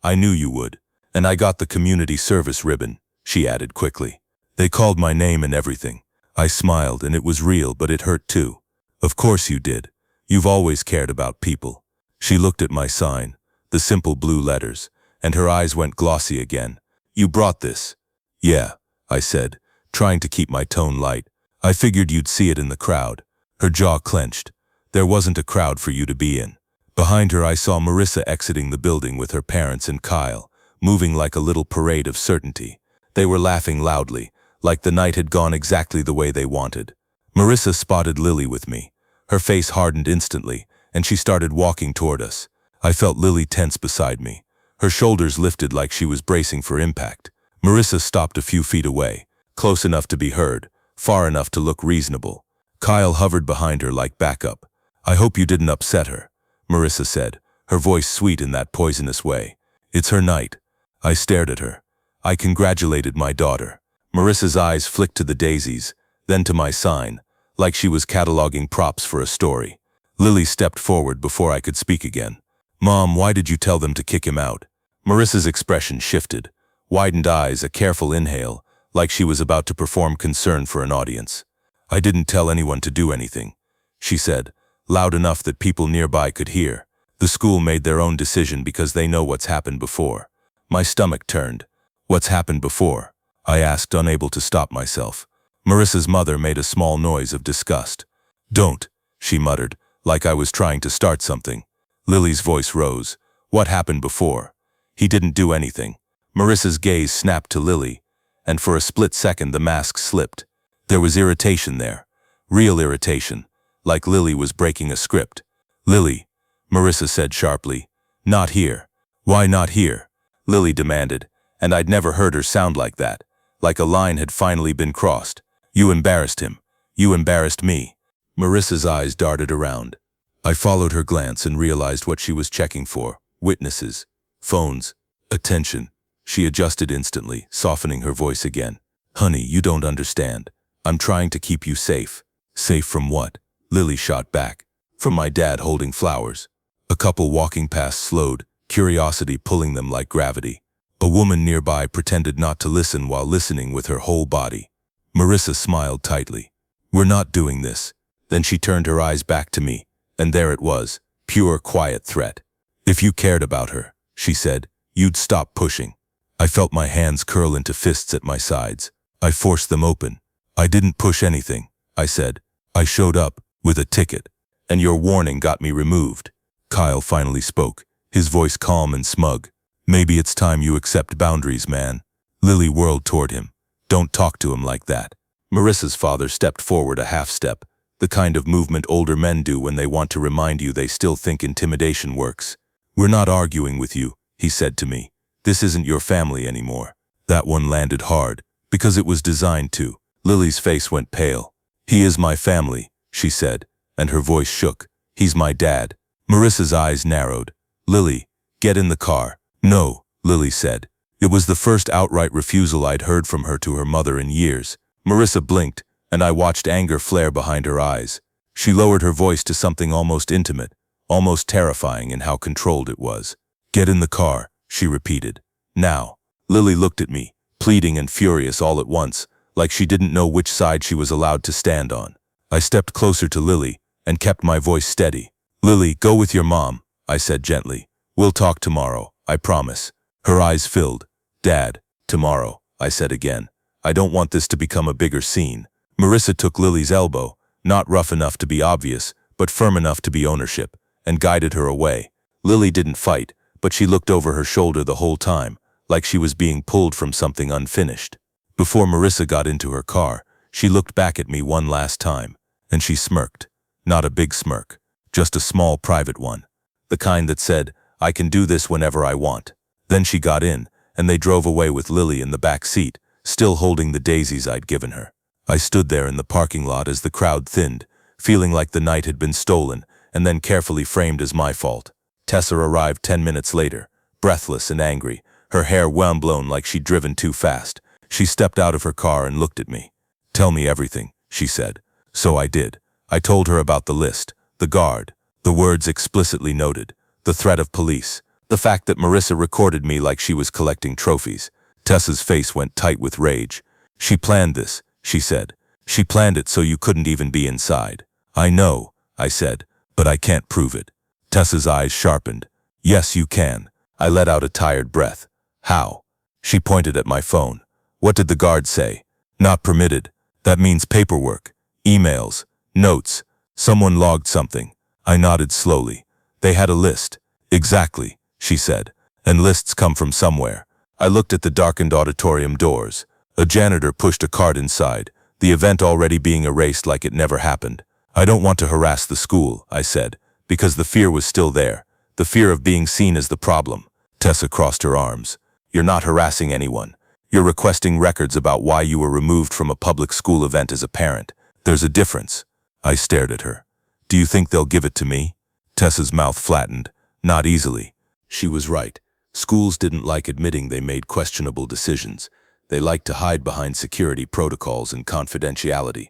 "I knew you would. And I got the community service ribbon," she added quickly. "They called my name and everything." I smiled, and it was real, but it hurt too. "Of course you did. You've always cared about people." She looked at my sign, the simple blue letters, and her eyes went glossy again. "You brought this." "Yeah," I said, trying to keep my tone light. "I figured you'd see it in the crowd." Her jaw clenched. "There wasn't a crowd for you to be in." Behind her I saw Marissa exiting the building with her parents and Kyle, moving like a little parade of certainty. They were laughing loudly, like the night had gone exactly the way they wanted. Marissa spotted Lily with me. Her face hardened instantly, and she started walking toward us. I felt Lily tense beside me. Her shoulders lifted like she was bracing for impact. Marissa stopped a few feet away, close enough to be heard, far enough to look reasonable. Kyle hovered behind her like backup. "I hope you didn't upset her," Marissa said, her voice sweet in that poisonous way. "It's her night." I stared at her. I congratulated my daughter. Marissa's eyes flicked to the daisies, then to my sign, like she was cataloging props for a story. Lily stepped forward before I could speak again. "Mom, why did you tell them to kick him out?" Marissa's expression shifted. Widened eyes, a careful inhale, like she was about to perform concern for an audience. "I didn't tell anyone to do anything," she said, loud enough that people nearby could hear. "The school made their own decision because they know what's happened before." My stomach turned. "What's happened before?" I asked, unable to stop myself. Marissa's mother made a small noise of disgust. "Don't," she muttered, like I was trying to start something. Lily's voice rose. "What happened before?" "He didn't do anything." Marissa's gaze snapped to Lily, and for a split second the mask slipped. There was irritation there. Real irritation, like Lily was breaking a script. "Lily," Marissa said sharply. "Not here." "Why not here?" Lily demanded, and I'd never heard her sound like that, like a line had finally been crossed. "You embarrassed him. You embarrassed me." Marissa's eyes darted around. I followed her glance and realized what she was checking for. Witnesses. Phones. Attention. She adjusted instantly, softening her voice again. "Honey, you don't understand. I'm trying to keep you safe." "Safe from what?" Lily shot back. "From my dad holding flowers." A couple walking past slowed, curiosity pulling them like gravity. A woman nearby pretended not to listen while listening with her whole body. Marissa smiled tightly. "We're not doing this." Then she turned her eyes back to me, and there it was, pure quiet threat. "If you cared about her," she said, "you'd stop pushing." I felt my hands curl into fists at my sides. I forced them open. "I didn't push anything," I said. "I showed up with a ticket, and your warning got me removed." Kyle finally spoke, his voice calm and smug. "Maybe it's time you accept boundaries, man." Lily whirled toward him. "Don't talk to him like that." Marissa's father stepped forward a half step, the kind of movement older men do when they want to remind you they still think intimidation works. "We're not arguing with you," he said to me. "This isn't your family anymore." That one landed hard, because it was designed to. Lily's face went pale. "He is my family," she said, and her voice shook. "He's my dad." Marissa's eyes narrowed. "Lily, get in the car." "No," Lily said. It was the first outright refusal I'd heard from her to her mother in years. Marissa blinked, and I watched anger flare behind her eyes. She lowered her voice to something almost intimate, almost terrifying in how controlled it was. "Get in the car," she repeated. "Now." Lily looked at me, pleading and furious all at once, like she didn't know which side she was allowed to stand on. I stepped closer to Lily and kept my voice steady. "Lily, go with your mom," I said gently. "We'll talk tomorrow, I promise." Her eyes filled. "Dad, tomorrow," I said again. "I don't want this to become a bigger scene." Marissa took Lily's elbow, not rough enough to be obvious, but firm enough to be ownership, and guided her away. Lily didn't fight, but she looked over her shoulder the whole time, like she was being pulled from something unfinished. Before Marissa got into her car, she looked back at me one last time, and she smirked. Not a big smirk, just a small private one. The kind that said, "I can do this whenever I want." Then she got in, and they drove away with Lily in the back seat, still holding the daisies I'd given her. I stood there in the parking lot as the crowd thinned, feeling like the night had been stolen, and then carefully framed as my fault. Tessa arrived 10 minutes later, breathless and angry, her hair wind-blown like she'd driven too fast. She stepped out of her car and looked at me. "Tell me everything," she said. So I did. I told her about the list, the guard, the words explicitly noted, the threat of police, the fact that Marissa recorded me like she was collecting trophies. Tessa's face went tight with rage. "She planned this," she said. "She planned it so you couldn't even be inside." "I know," I said, "but I can't prove it." Tessa's eyes sharpened. "Yes, you can." I let out a tired breath. "How?" She pointed at my phone. "What did the guard say?" "Not permitted." "That means paperwork, emails, notes. Someone logged something." I nodded slowly. "They had a list." "Exactly," she said. "And lists come from somewhere." I looked at the darkened auditorium doors. A janitor pushed a cart inside, the event already being erased like it never happened. "I don't want to harass the school," I said, because the fear was still there, the fear of being seen as the problem. Tessa crossed her arms. "You're not harassing anyone. You're requesting records about why you were removed from a public school event as a parent. There's a difference." I stared at her. "Do you think they'll give it to me?" Tessa's mouth flattened. "Not easily." She was right. Schools didn't like admitting they made questionable decisions. They liked to hide behind security protocols and confidentiality,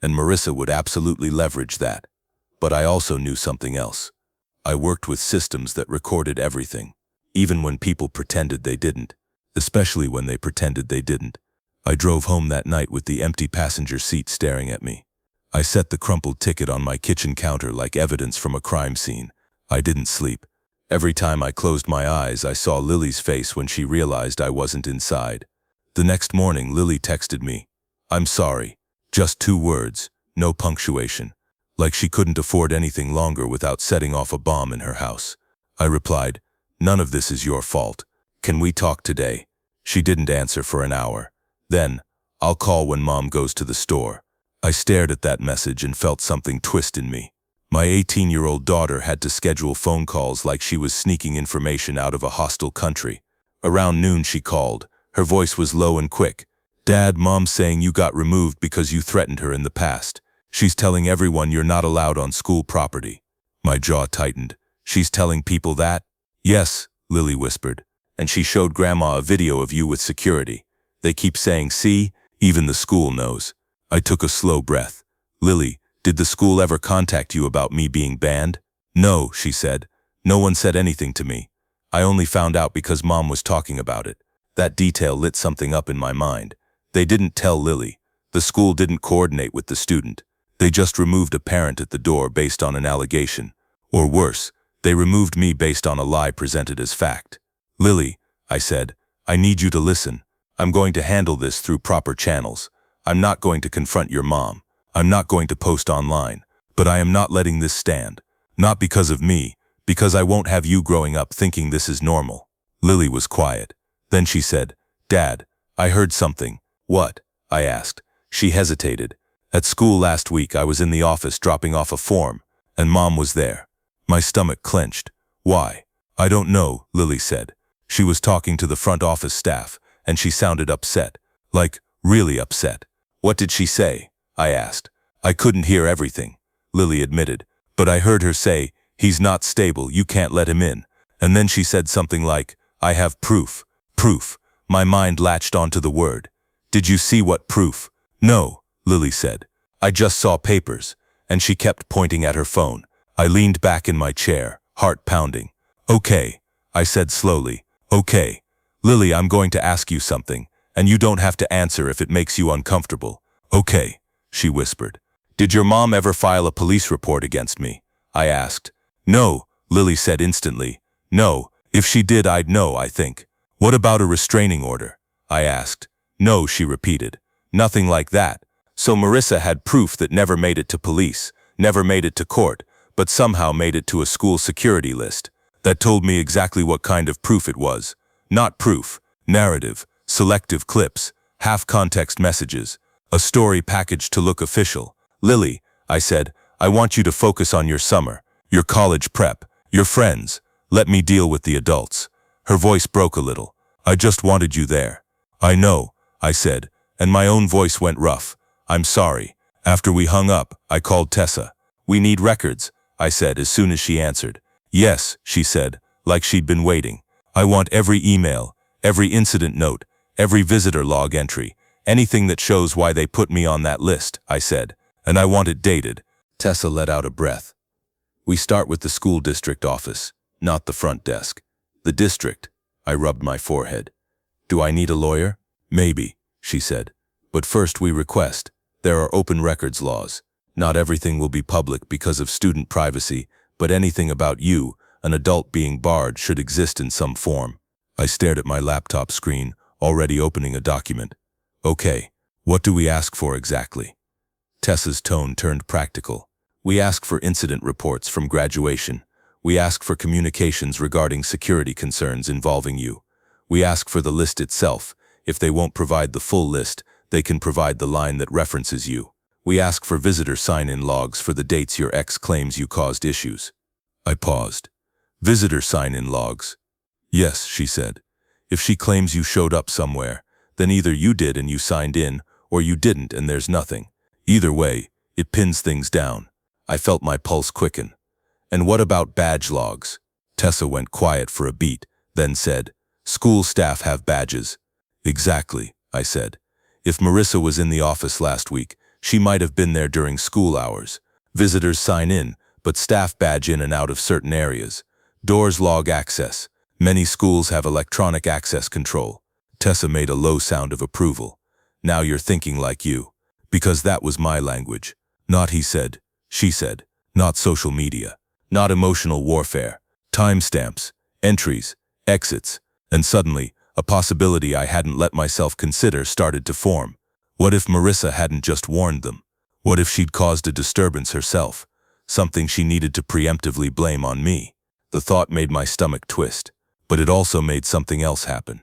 and Marissa would absolutely leverage that. But I also knew something else. I worked with systems that recorded everything, even when people pretended they didn't, especially when they pretended they didn't. I drove home that night with the empty passenger seat staring at me. I set the crumpled ticket on my kitchen counter like evidence from a crime scene. I didn't sleep. Every time I closed my eyes, I saw Lily's face when she realized I wasn't inside. The next morning, Lily texted me, "I'm sorry." Just 2 words, no punctuation. Like she couldn't afford anything longer without setting off a bomb in her house. I replied, "None of this is your fault. Can we talk today?" She didn't answer for an hour. Then, "I'll call when Mom goes to the store." I stared at that message and felt something twist in me. My 18-year-old daughter had to schedule phone calls like she was sneaking information out of a hostile country. Around noon she called. Her voice was low and quick. "Dad, Mom's saying you got removed because you threatened her in the past. She's telling everyone you're not allowed on school property." My jaw tightened. "She's telling people that?" "Yes," Lily whispered. "And she showed Grandma a video of you with security. They keep saying, 'See, even the school knows.'" I took a slow breath. "Lily, did the school ever contact you about me being banned?" "No," she said. "No one said anything to me. I only found out because Mom was talking about it." That detail lit something up in my mind. They didn't tell Lily. The school didn't coordinate with the student. They just removed a parent at the door based on an allegation. Or worse, they removed me based on a lie presented as fact. "Lily," I said, "I need you to listen. I'm going to handle this through proper channels. I'm not going to confront your mom. I'm not going to post online. But I am not letting this stand. Not because of me, because I won't have you growing up thinking this is normal." Lily was quiet. Then she said, "Dad, I heard something." "What?" I asked. She hesitated. "At school last week I was in the office dropping off a form, and Mom was there." My stomach clenched. "Why?" "I don't know," Lily said. "She was talking to the front office staff, and she sounded upset. Like, really upset." "What did she say?" I asked. "I couldn't hear everything," Lily admitted, "but I heard her say, 'He's not stable, you can't let him in.' And then she said something like, 'I have proof.'" "Proof." My mind latched onto the word. "Did you see what proof?" "No," Lily said. "I just saw papers." And she kept pointing at her phone. I leaned back in my chair, heart pounding. "Okay," I said slowly. "Okay. Lily, I'm going to ask you something, and you don't have to answer if it makes you uncomfortable." "Okay," she whispered. "Did your mom ever file a police report against me?" I asked. "No," Lily said instantly. "No. If she did, I'd know, I think." "What about a restraining order?" I asked. "No," she repeated. "Nothing like that." So Marissa had proof that never made it to police, never made it to court, but somehow made it to a school security list. That told me exactly what kind of proof it was. Not proof, narrative, selective clips, half-context messages, a story packaged to look official. "Lily," I said, "I want you to focus on your summer, your college prep, your friends. Let me deal with the adults." Her voice broke a little. "I just wanted you there." "I know," I said, and my own voice went rough. "I'm sorry." After we hung up, I called Tessa. "We need records," I said as soon as she answered. "Yes," she said, like she'd been waiting. "I want every email, every incident note, every visitor log entry, anything that shows why they put me on that list," I said, "and I want it dated." Tessa let out a breath. "We start with the school district office, not the front desk." "The district," I rubbed my forehead. "Do I need a lawyer?" "Maybe," she said. "But first we request. There are open records laws. Not everything will be public because of student privacy, but anything about you, an adult being barred, should exist in some form." I stared at my laptop screen, already opening a document. "Okay, what do we ask for exactly?" Tessa's tone turned practical. "We ask for incident reports from graduation. We ask for communications regarding security concerns involving you. We ask for the list itself. If they won't provide the full list, they can provide the line that references you. We ask for visitor sign-in logs for the dates your ex claims you caused issues." I paused. "Visitor sign-in logs?" "Yes," she said. "If she claims you showed up somewhere, then either you did and you signed in, or you didn't and there's nothing. Either way, it pins things down." I felt my pulse quicken. "And what about badge logs?" Tessa went quiet for a beat, then said, "School staff have badges." "Exactly," I said. "If Marissa was in the office last week, she might have been there during school hours. Visitors sign in, but staff badge in and out of certain areas. Doors log access. Many schools have electronic access control." Tessa made a low sound of approval. Now you're thinking like you. Because that was my language. Not he said, she said. Not social media. Not emotional warfare. Timestamps, entries, exits. And suddenly, a possibility I hadn't let myself consider started to form. What if Marissa hadn't just warned them? What if she'd caused a disturbance herself? Something she needed to preemptively blame on me. The thought made my stomach twist, but it also made something else happen.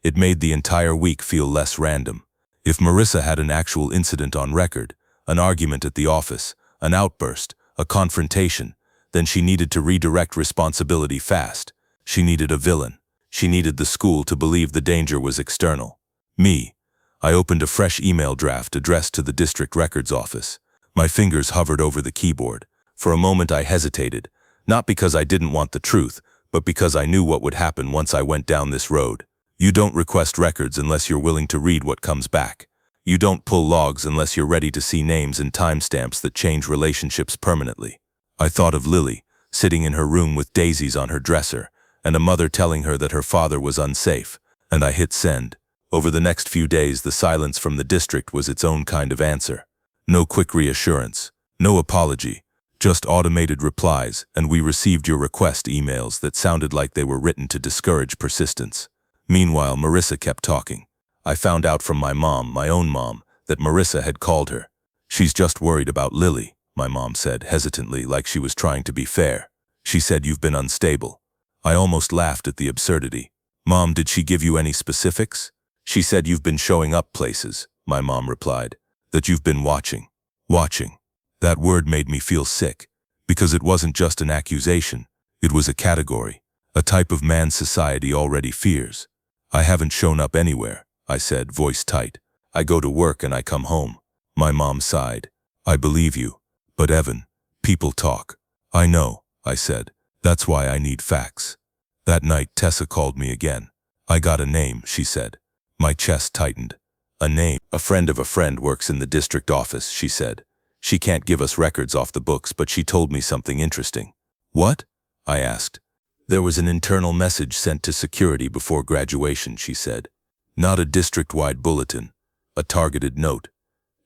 It made the entire week feel less random. If Marissa had an actual incident on record, an argument at the office, an outburst, a confrontation, then she needed to redirect responsibility fast. She needed a villain. She needed the school to believe the danger was external. Me. I opened a fresh email draft addressed to the district records office. My fingers hovered over the keyboard. For a moment I hesitated, not because I didn't want the truth, but because I knew what would happen once I went down this road. You don't request records unless you're willing to read what comes back. You don't pull logs unless you're ready to see names and timestamps that change relationships permanently. I thought of Lily, sitting in her room with daisies on her dresser, and a mother telling her that her father was unsafe, and I hit send. Over the next few days, the silence from the district was its own kind of answer. No quick reassurance, no apology, just automated replies, and we received your request emails that sounded like they were written to discourage persistence. Meanwhile, Marissa kept talking. I found out from my mom, my own mom, that Marissa had called her. She's just worried about Lily, my mom said hesitantly, like she was trying to be fair. She said you've been unstable. I almost laughed at the absurdity. Mom, did she give you any specifics? She said you've been showing up places, my mom replied. That you've been watching. Watching. That word made me feel sick, because it wasn't just an accusation. It was a category, a type of man society already fears. I haven't shown up anywhere, I said, voice tight. I go to work and I come home. My mom sighed. I believe you. But Evan, people talk. I know, I said. That's why I need facts. That night Tessa called me again. I got a name, she said. My chest tightened. A name. A friend of a friend works in the district office, she said. She can't give us records off the books, but she told me something interesting. What? I asked. There was an internal message sent to security before graduation, she said. Not a district-wide bulletin, a targeted note.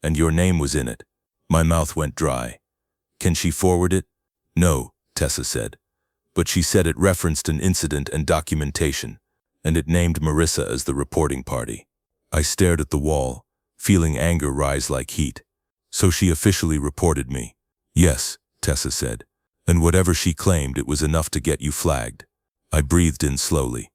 And your name was in it. My mouth went dry. Can she forward it? No, Tessa said. But she said it referenced an incident and documentation, and it named Marissa as the reporting party. I stared at the wall, feeling anger rise like heat. So she officially reported me. Yes, Tessa said. And whatever she claimed, it was enough to get you flagged. I breathed in slowly.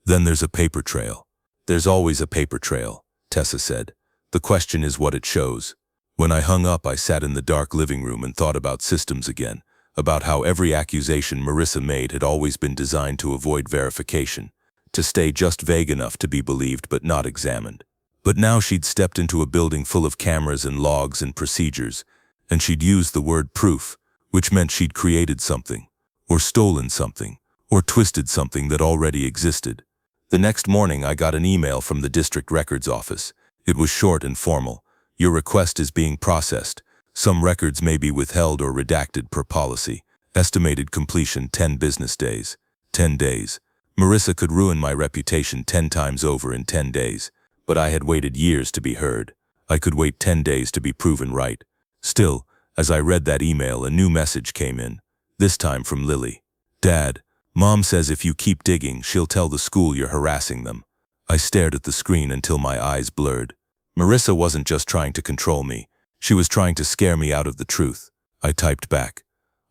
Then there's a paper trail. There's always a paper trail, Tessa said. The question is what it shows. When I hung up, I sat in the dark living room and thought about systems again, about how every accusation Marissa made had always been designed to avoid verification, to stay just vague enough to be believed but not examined. But now she'd stepped into a building full of cameras and logs and procedures, and she'd used the word proof, which meant she'd created something, or stolen something, or twisted something that already existed. The next morning I got an email from the district records office. It was short and formal. Your request is being processed. Some records may be withheld or redacted per policy. Estimated completion 10 business days. 10 days. Marissa could ruin my reputation 10 times over in 10 days. But I had waited years to be heard. I could wait 10 days to be proven right. Still, as I read that email, a new message came in. This time from Lily. Dad, Mom says if you keep digging, she'll tell the school you're harassing them. I stared at the screen until my eyes blurred. Marissa wasn't just trying to control me. She was trying to scare me out of the truth. I typed back.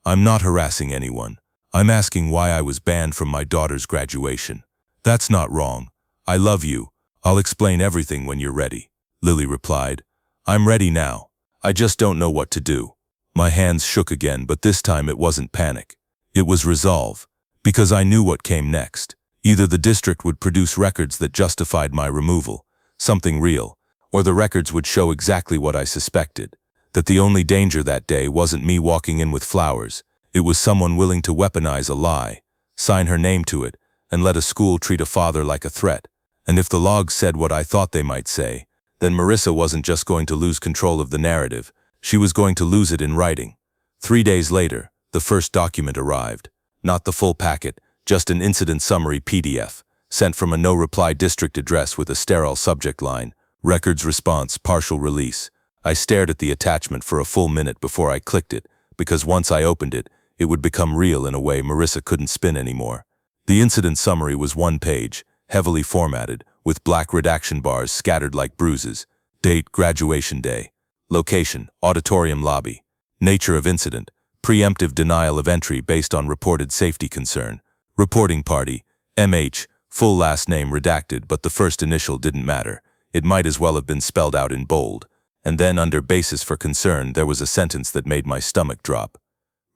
I'm not harassing anyone. I'm asking why I was banned from my daughter's graduation. That's not wrong. I love you. I'll explain everything when you're ready. Lily replied. I'm ready now. I just don't know what to do. My hands shook again, but this time it wasn't panic. It was resolve. Because I knew what came next. Either the district would produce records that justified my removal, something real, or the records would show exactly what I suspected, that the only danger that day wasn't me walking in with flowers. It was someone willing to weaponize a lie, sign her name to it, and let a school treat a father like a threat. And if the logs said what I thought they might say, then Marissa wasn't just going to lose control of the narrative, she was going to lose it in writing. 3 days later, the first document arrived. Not the full packet, just an incident summary PDF, sent from a no-reply district address with a sterile subject line, Records response, partial release. I stared at the attachment for a full minute before I clicked it, because once I opened it, it would become real in a way Marissa couldn't spin anymore. The incident summary was one page, heavily formatted, with black redaction bars scattered like bruises. Date, graduation day. Location, auditorium lobby. Nature of incident, preemptive denial of entry based on reported safety concern. Reporting party, MH, full last name redacted, but the first initial didn't matter. It might as well have been spelled out in bold. And then under basis for concern, there was a sentence that made my stomach drop.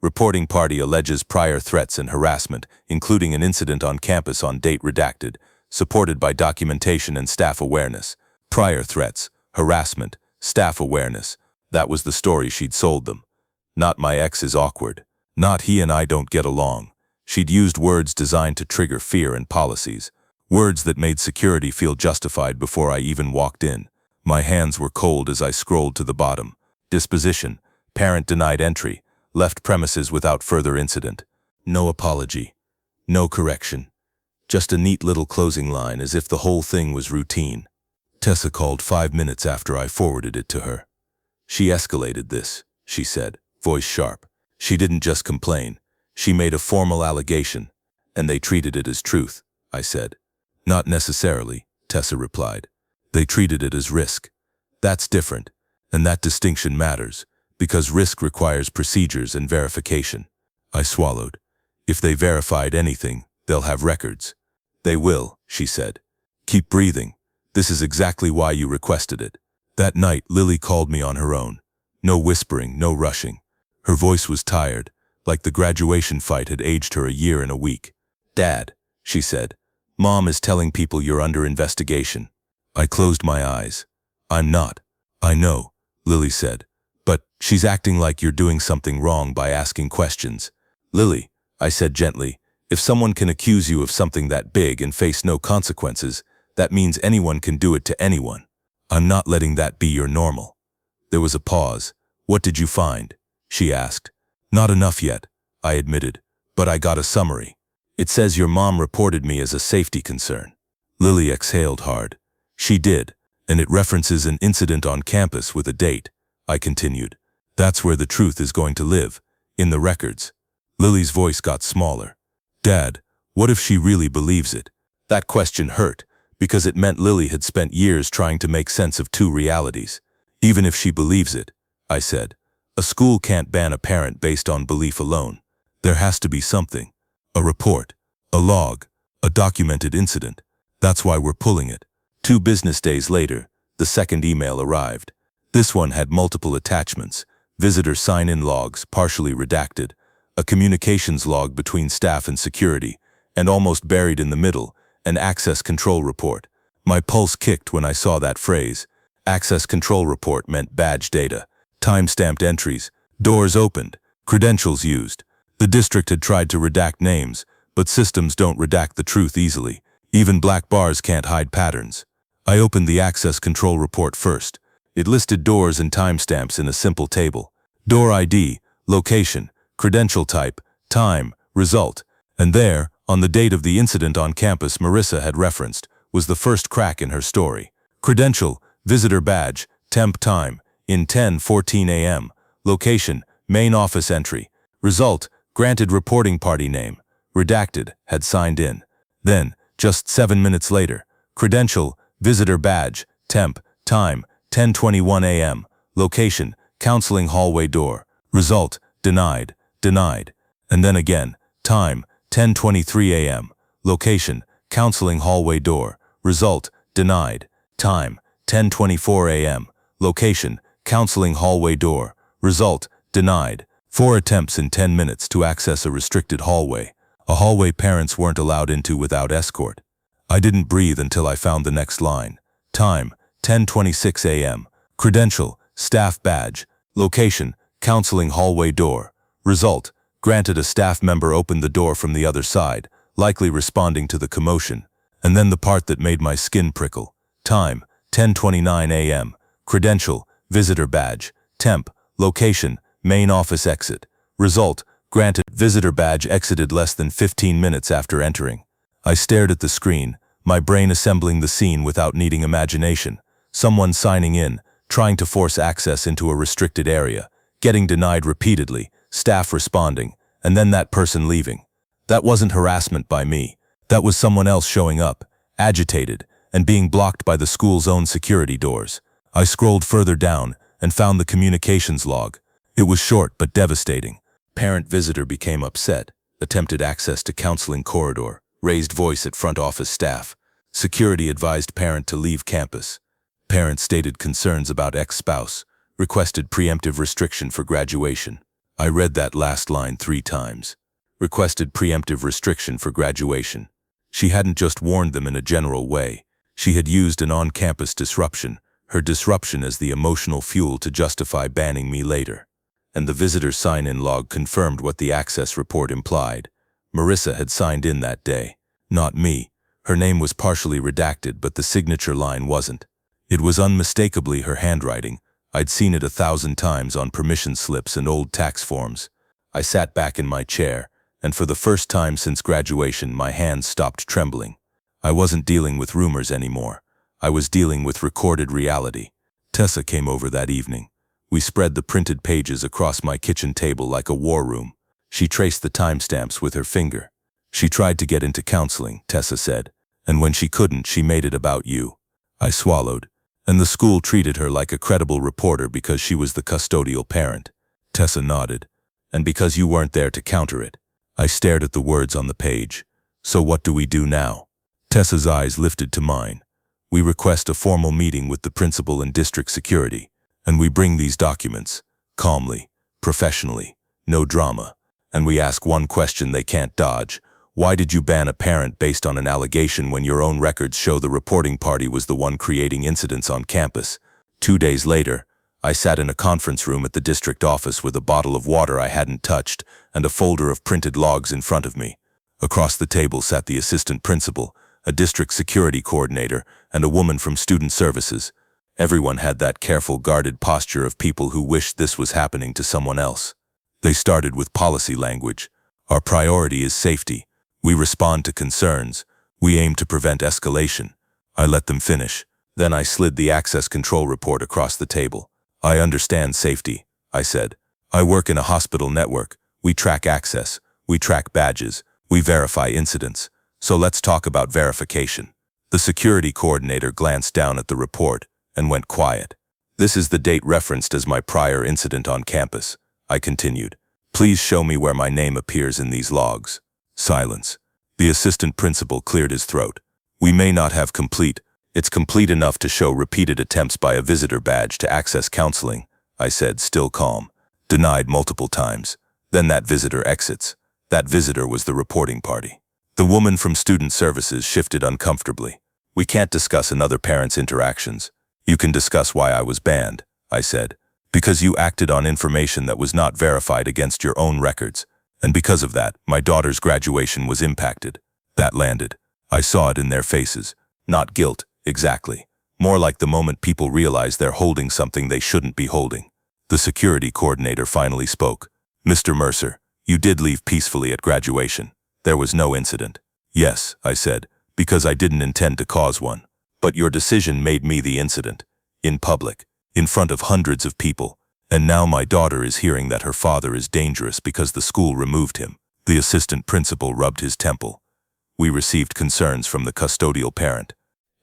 Reporting party alleges prior threats and harassment, including an incident on campus on date redacted, supported by documentation and staff awareness. Prior threats, harassment, staff awareness. That was the story she'd sold them. Not my ex is awkward. Not he and I don't get along. She'd used words designed to trigger fear and policies. Words that made security feel justified before I even walked in. My hands were cold as I scrolled to the bottom. Disposition. Parent denied entry. Left premises without further incident. No apology. No correction. Just a neat little closing line as if the whole thing was routine. Tessa called 5 minutes after I forwarded it to her. She escalated this, she said, voice sharp. She didn't just complain. She made a formal allegation, and they treated it as truth, I said. Not necessarily, Tessa replied. They treated it as risk. That's different, and that distinction matters, because risk requires procedures and verification. I swallowed. If they verified anything, they'll have records. They will, she said. Keep breathing. This is exactly why you requested it. That night, Lily called me on her own. No whispering, no rushing. Her voice was tired, like the graduation fight had aged her a year and a week. Dad, she said, Mom is telling people you're under investigation. I closed my eyes. I'm not. I know, Lily said. But she's acting like you're doing something wrong by asking questions. Lily, I said gently, if someone can accuse you of something that big and face no consequences, that means anyone can do it to anyone. I'm not letting that be your normal. There was a pause. What did you find? She asked. Not enough yet, I admitted, but I got a summary. It says your mom reported me as a safety concern. Lily exhaled hard. She did, and it references an incident on campus with a date, I continued. That's where the truth is going to live, in the records. Lily's voice got smaller. Dad, what if she really believes it? That question hurt, because it meant Lily had spent years trying to make sense of two realities. Even if she believes it, I said, a school can't ban a parent based on belief alone. There has to be something. A report, a log, a documented incident. That's why we're pulling it. 2 business days later, the second email arrived. This one had multiple attachments, visitor sign-in logs, partially redacted, a communications log between staff and security, and almost buried in the middle, an access control report. My pulse kicked when I saw that phrase. Access control report meant badge data, time-stamped entries, doors opened, credentials used. The district had tried to redact names, but systems don't redact the truth easily. Even black bars can't hide patterns. I opened the access control report first. It listed doors and timestamps in a simple table. Door ID, location, credential type, time, result. And there, on the date of the incident on campus Marissa had referenced, was the first crack in her story. Credential, visitor badge, temp time, in 10:14 a.m. Location, main office entry. Result, granted reporting party name. Redacted, had signed in. Then, just 7 minutes later, credential, visitor badge, temp, time, 10:21 a.m. Location, counseling hallway door. Result, denied, denied. And then again, time, 10:23 a.m. Location, counseling hallway door. Result, denied. Time, 10:24 a.m. Location, counseling hallway door. Result, denied. 4 attempts in 10 minutes to access a restricted hallway. A hallway parents weren't allowed into without escort. I didn't breathe until I found the next line. Time, 10:26 a.m. Credential, staff badge. Location, counseling hallway door. Result, granted a staff member opened the door from the other side, likely responding to the commotion. And then the part that made my skin prickle. Time, 10:29 a.m. Credential, visitor badge. Temp, location, main office exit. Result, granted visitor badge exited less than 15 minutes after entering. I stared at the screen, my brain assembling the scene without needing imagination. Someone signing in, trying to force access into a restricted area, getting denied repeatedly, staff responding, and then that person leaving. That wasn't harassment by me. That was someone else showing up, agitated, and being blocked by the school's own security doors. I scrolled further down and found the communications log. It was short but devastating. Parent-visitor became upset, attempted access to counseling corridor, raised voice at front office staff. Security advised parent to leave campus. Parent stated concerns about ex-spouse, requested preemptive restriction for graduation. I read that last line 3 times. Requested preemptive restriction for graduation. She hadn't just warned them in a general way. She had used an on-campus disruption, her disruption as the emotional fuel to justify banning me later. And the visitor sign-in log confirmed what the access report implied. Marissa had signed in that day. Not me. Her name was partially redacted, but the signature line wasn't. It was unmistakably her handwriting. I'd seen it 1,000 times on permission slips and old tax forms. I sat back in my chair, and for the first time since graduation, my hands stopped trembling. I wasn't dealing with rumors anymore. I was dealing with recorded reality. Tessa came over that evening. We spread the printed pages across my kitchen table like a war room. She traced the timestamps with her finger. She tried to get into counseling, Tessa said, and when she couldn't, she made it about you. I swallowed, and the school treated her like a credible reporter because she was the custodial parent. Tessa nodded, and because you weren't there to counter it. I stared at the words on the page. So what do we do now? Tessa's eyes lifted to mine. We request a formal meeting with the principal and district security, and we bring these documents, calmly, professionally, no drama, and we ask one question they can't dodge. Why did you ban a parent based on an allegation when your own records show the reporting party was the one creating incidents on campus? 2 days later, I sat in a conference room at the district office with a bottle of water I hadn't touched and a folder of printed logs in front of me. Across the table sat the assistant principal, a district security coordinator, and a woman from student services. Everyone had that careful, guarded posture of people who wished this was happening to someone else. They started with policy language. Our priority is safety. We respond to concerns. We aim to prevent escalation. I let them finish. Then I slid the access control report across the table. I understand safety, I said. I work in a hospital network. We track access. We track badges. We verify incidents. So let's talk about verification. The security coordinator glanced down at the report and went quiet. This is the date referenced as my prior incident on campus, I continued. Please show me where my name appears in these logs. Silence. The assistant principal cleared his throat. We may not have complete. It's complete enough to show repeated attempts by a visitor badge to access counseling, I said, still calm. Denied multiple times. Then that visitor exits. That visitor was the reporting party. The woman from student services shifted uncomfortably. We can't discuss another parent's interactions. You can discuss why I was banned, I said. Because you acted on information that was not verified against your own records. And because of that, my daughter's graduation was impacted. That landed. I saw it in their faces. Not guilt, exactly. More like the moment people realize they're holding something they shouldn't be holding. The security coordinator finally spoke. Mr. Mercer, you did leave peacefully at graduation. There was no incident. Yes, I said, because I didn't intend to cause one. But your decision made me the incident. In public, in front of hundreds of people. And now my daughter is hearing that her father is dangerous because the school removed him. The assistant principal rubbed his temple. We received concerns from the custodial parent.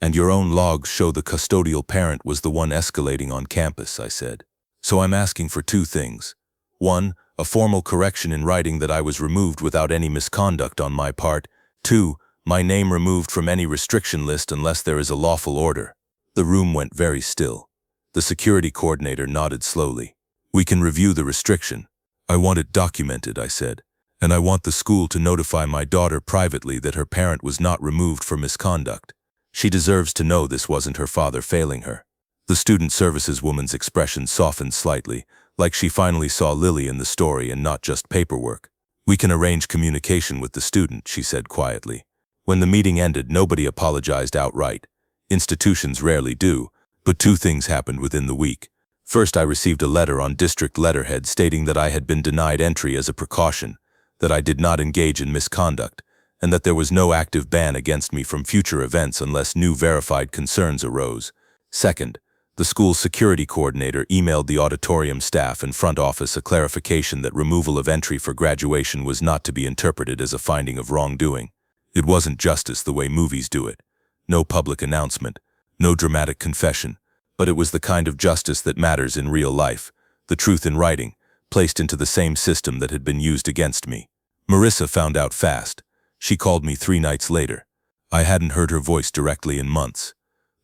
And your own logs show the custodial parent was the one escalating on campus, I said. So I'm asking for 2 things. 1, a formal correction in writing that I was removed without any misconduct on my part. 2, my name removed from any restriction list unless there is a lawful order. The room went very still. The security coordinator nodded slowly. We can review the restriction. I want it documented, I said. And I want the school to notify my daughter privately that her parent was not removed for misconduct. She deserves to know this wasn't her father failing her. The student services woman's expression softened slightly, like she finally saw Lily in the story and not just paperwork. We can arrange communication with the student, she said quietly. When the meeting ended, nobody apologized outright. Institutions rarely do, but 2 things happened within the week. First, I received a letter on district letterhead stating that I had been denied entry as a precaution, that I did not engage in misconduct, and that there was no active ban against me from future events unless new verified concerns arose. Second, The school's security coordinator emailed the auditorium staff and front office a clarification that removal of entry for graduation was not to be interpreted as a finding of wrongdoing. It wasn't justice the way movies do it. No public announcement, no dramatic confession, but it was the kind of justice that matters in real life, the truth in writing, placed into the same system that had been used against me. Marissa found out fast. She called me 3 nights later. I hadn't heard her voice directly in months.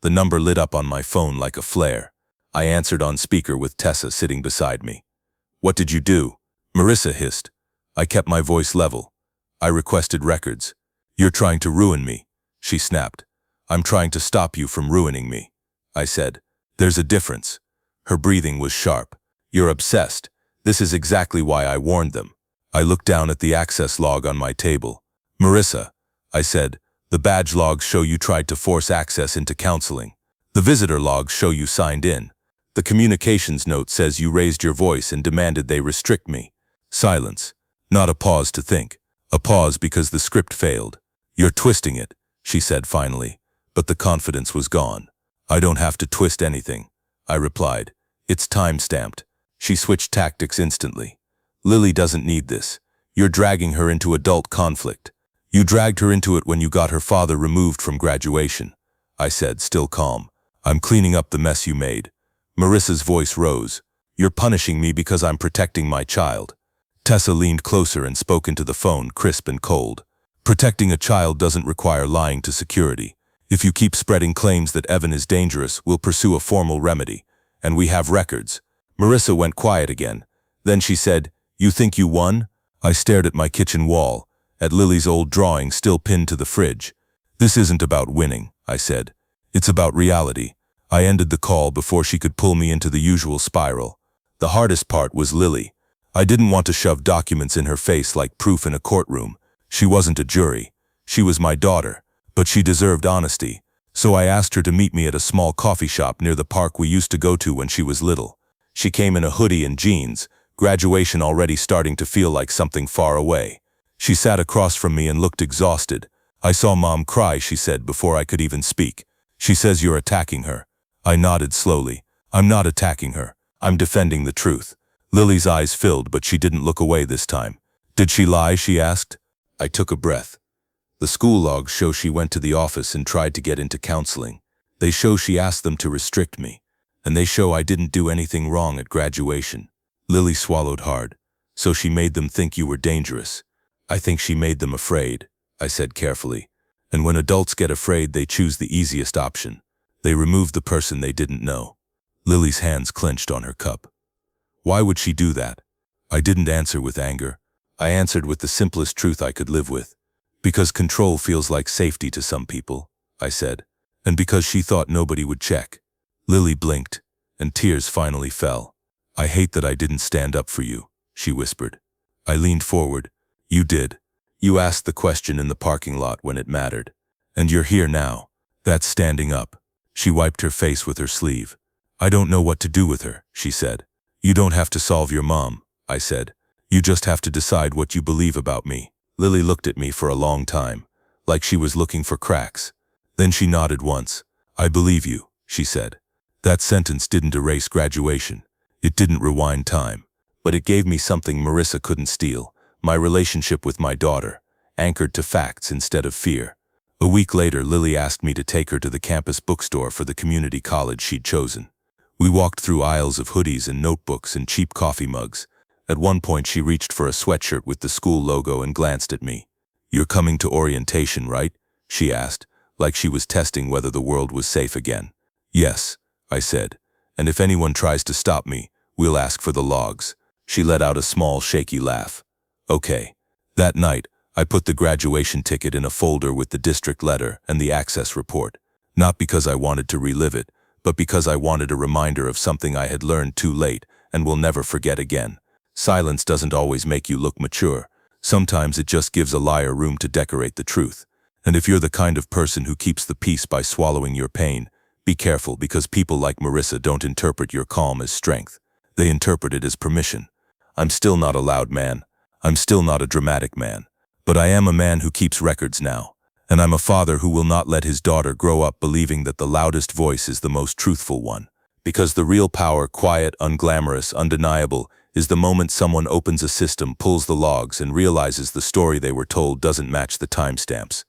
The number lit up on my phone like a flare. I answered on speaker with Tessa sitting beside me. "What did you do?" Marissa hissed. I kept my voice level. "I requested records." "You're trying to ruin me," she snapped. "I'm trying to stop you from ruining me," I said. "There's a difference." Her breathing was sharp. "You're obsessed. This is exactly why I warned them." I looked down at the access log on my table. "Marissa," I said, "the badge logs show you tried to force access into counseling. The visitor logs show you signed in. The communications note says you raised your voice and demanded they restrict me." Silence. Not a pause to think. A pause because the script failed. "You're twisting it," she said finally, but the confidence was gone. "I don't have to twist anything," I replied. "It's time-stamped." She switched tactics instantly. "Lily doesn't need this. You're dragging her into adult conflict. You dragged her into it when you got her father removed from graduation," I said, still calm. "I'm cleaning up the mess you made." Marissa's voice rose. "You're punishing me because I'm protecting my child." Tessa leaned closer and spoke into the phone, crisp and cold. "Protecting a child doesn't require lying to security. If you keep spreading claims that Evan is dangerous, we'll pursue a formal remedy. And we have records." Marissa went quiet again. Then she said, "You think you won?" I stared at my kitchen wall, at Lily's old drawing still pinned to the fridge. "This isn't about winning," I said. "It's about reality." I ended the call before she could pull me into the usual spiral. The hardest part was Lily. I didn't want to shove documents in her face like proof in a courtroom. She wasn't a jury. She was my daughter, but she deserved honesty. So I asked her to meet me at a small coffee shop near the park we used to go to when she was little. She came in a hoodie and jeans, graduation already starting to feel like something far away. She sat across from me and looked exhausted. "I saw Mom cry," she said before I could even speak. "She says you're attacking her." I nodded slowly. "I'm not attacking her. I'm defending the truth." Lily's eyes filled, but she didn't look away this time. "Did she lie?" she asked. I took a breath. The school logs show she went to the office and tried to get into counseling. They show she asked them to restrict me. And they show I didn't do anything wrong at graduation. Lily swallowed hard. "So she made them think you were dangerous." "I think she made them afraid," I said carefully. "And when adults get afraid, they choose the easiest option. They remove the person they didn't know." Lily's hands clenched on her cup. "Why would she do that?" I didn't answer with anger. I answered with the simplest truth I could live with. "Because control feels like safety to some people," I said. "And because she thought nobody would check." Lily blinked, and tears finally fell. "I hate that I didn't stand up for you," she whispered. I leaned forward. "You did. You asked the question in the parking lot when it mattered. And you're here now. That's standing up." She wiped her face with her sleeve. "I don't know what to do with her," she said. "You don't have to solve your mom," I said. "You just have to decide what you believe about me." Lily looked at me for a long time, like she was looking for cracks. Then she nodded once. "I believe you," she said. That sentence didn't erase graduation. It didn't rewind time. But it gave me something Marissa couldn't steal, my relationship with my daughter, anchored to facts instead of fear. A week later, Lily asked me to take her to the campus bookstore for the community college she'd chosen. We walked through aisles of hoodies and notebooks and cheap coffee mugs. At one point, she reached for a sweatshirt with the school logo and glanced at me. "You're coming to orientation, right?" she asked, like she was testing whether the world was safe again. "Yes," I said. "And if anyone tries to stop me, we'll ask for the logs." She let out a small, shaky laugh. "Okay." That night, I put the graduation ticket in a folder with the district letter and the access report. Not because I wanted to relive it, but because I wanted a reminder of something I had learned too late and will never forget again. Silence doesn't always make you look mature. Sometimes it just gives a liar room to decorate the truth. And if you're the kind of person who keeps the peace by swallowing your pain, be careful, because people like Marissa don't interpret your calm as strength. They interpret it as permission. I'm still not a loud man. I'm still not a dramatic man. But I am a man who keeps records now. And I'm a father who will not let his daughter grow up believing that the loudest voice is the most truthful one. Because the real power, quiet, unglamorous, undeniable, is the moment someone opens a system, pulls the logs, and realizes the story they were told doesn't match the timestamps.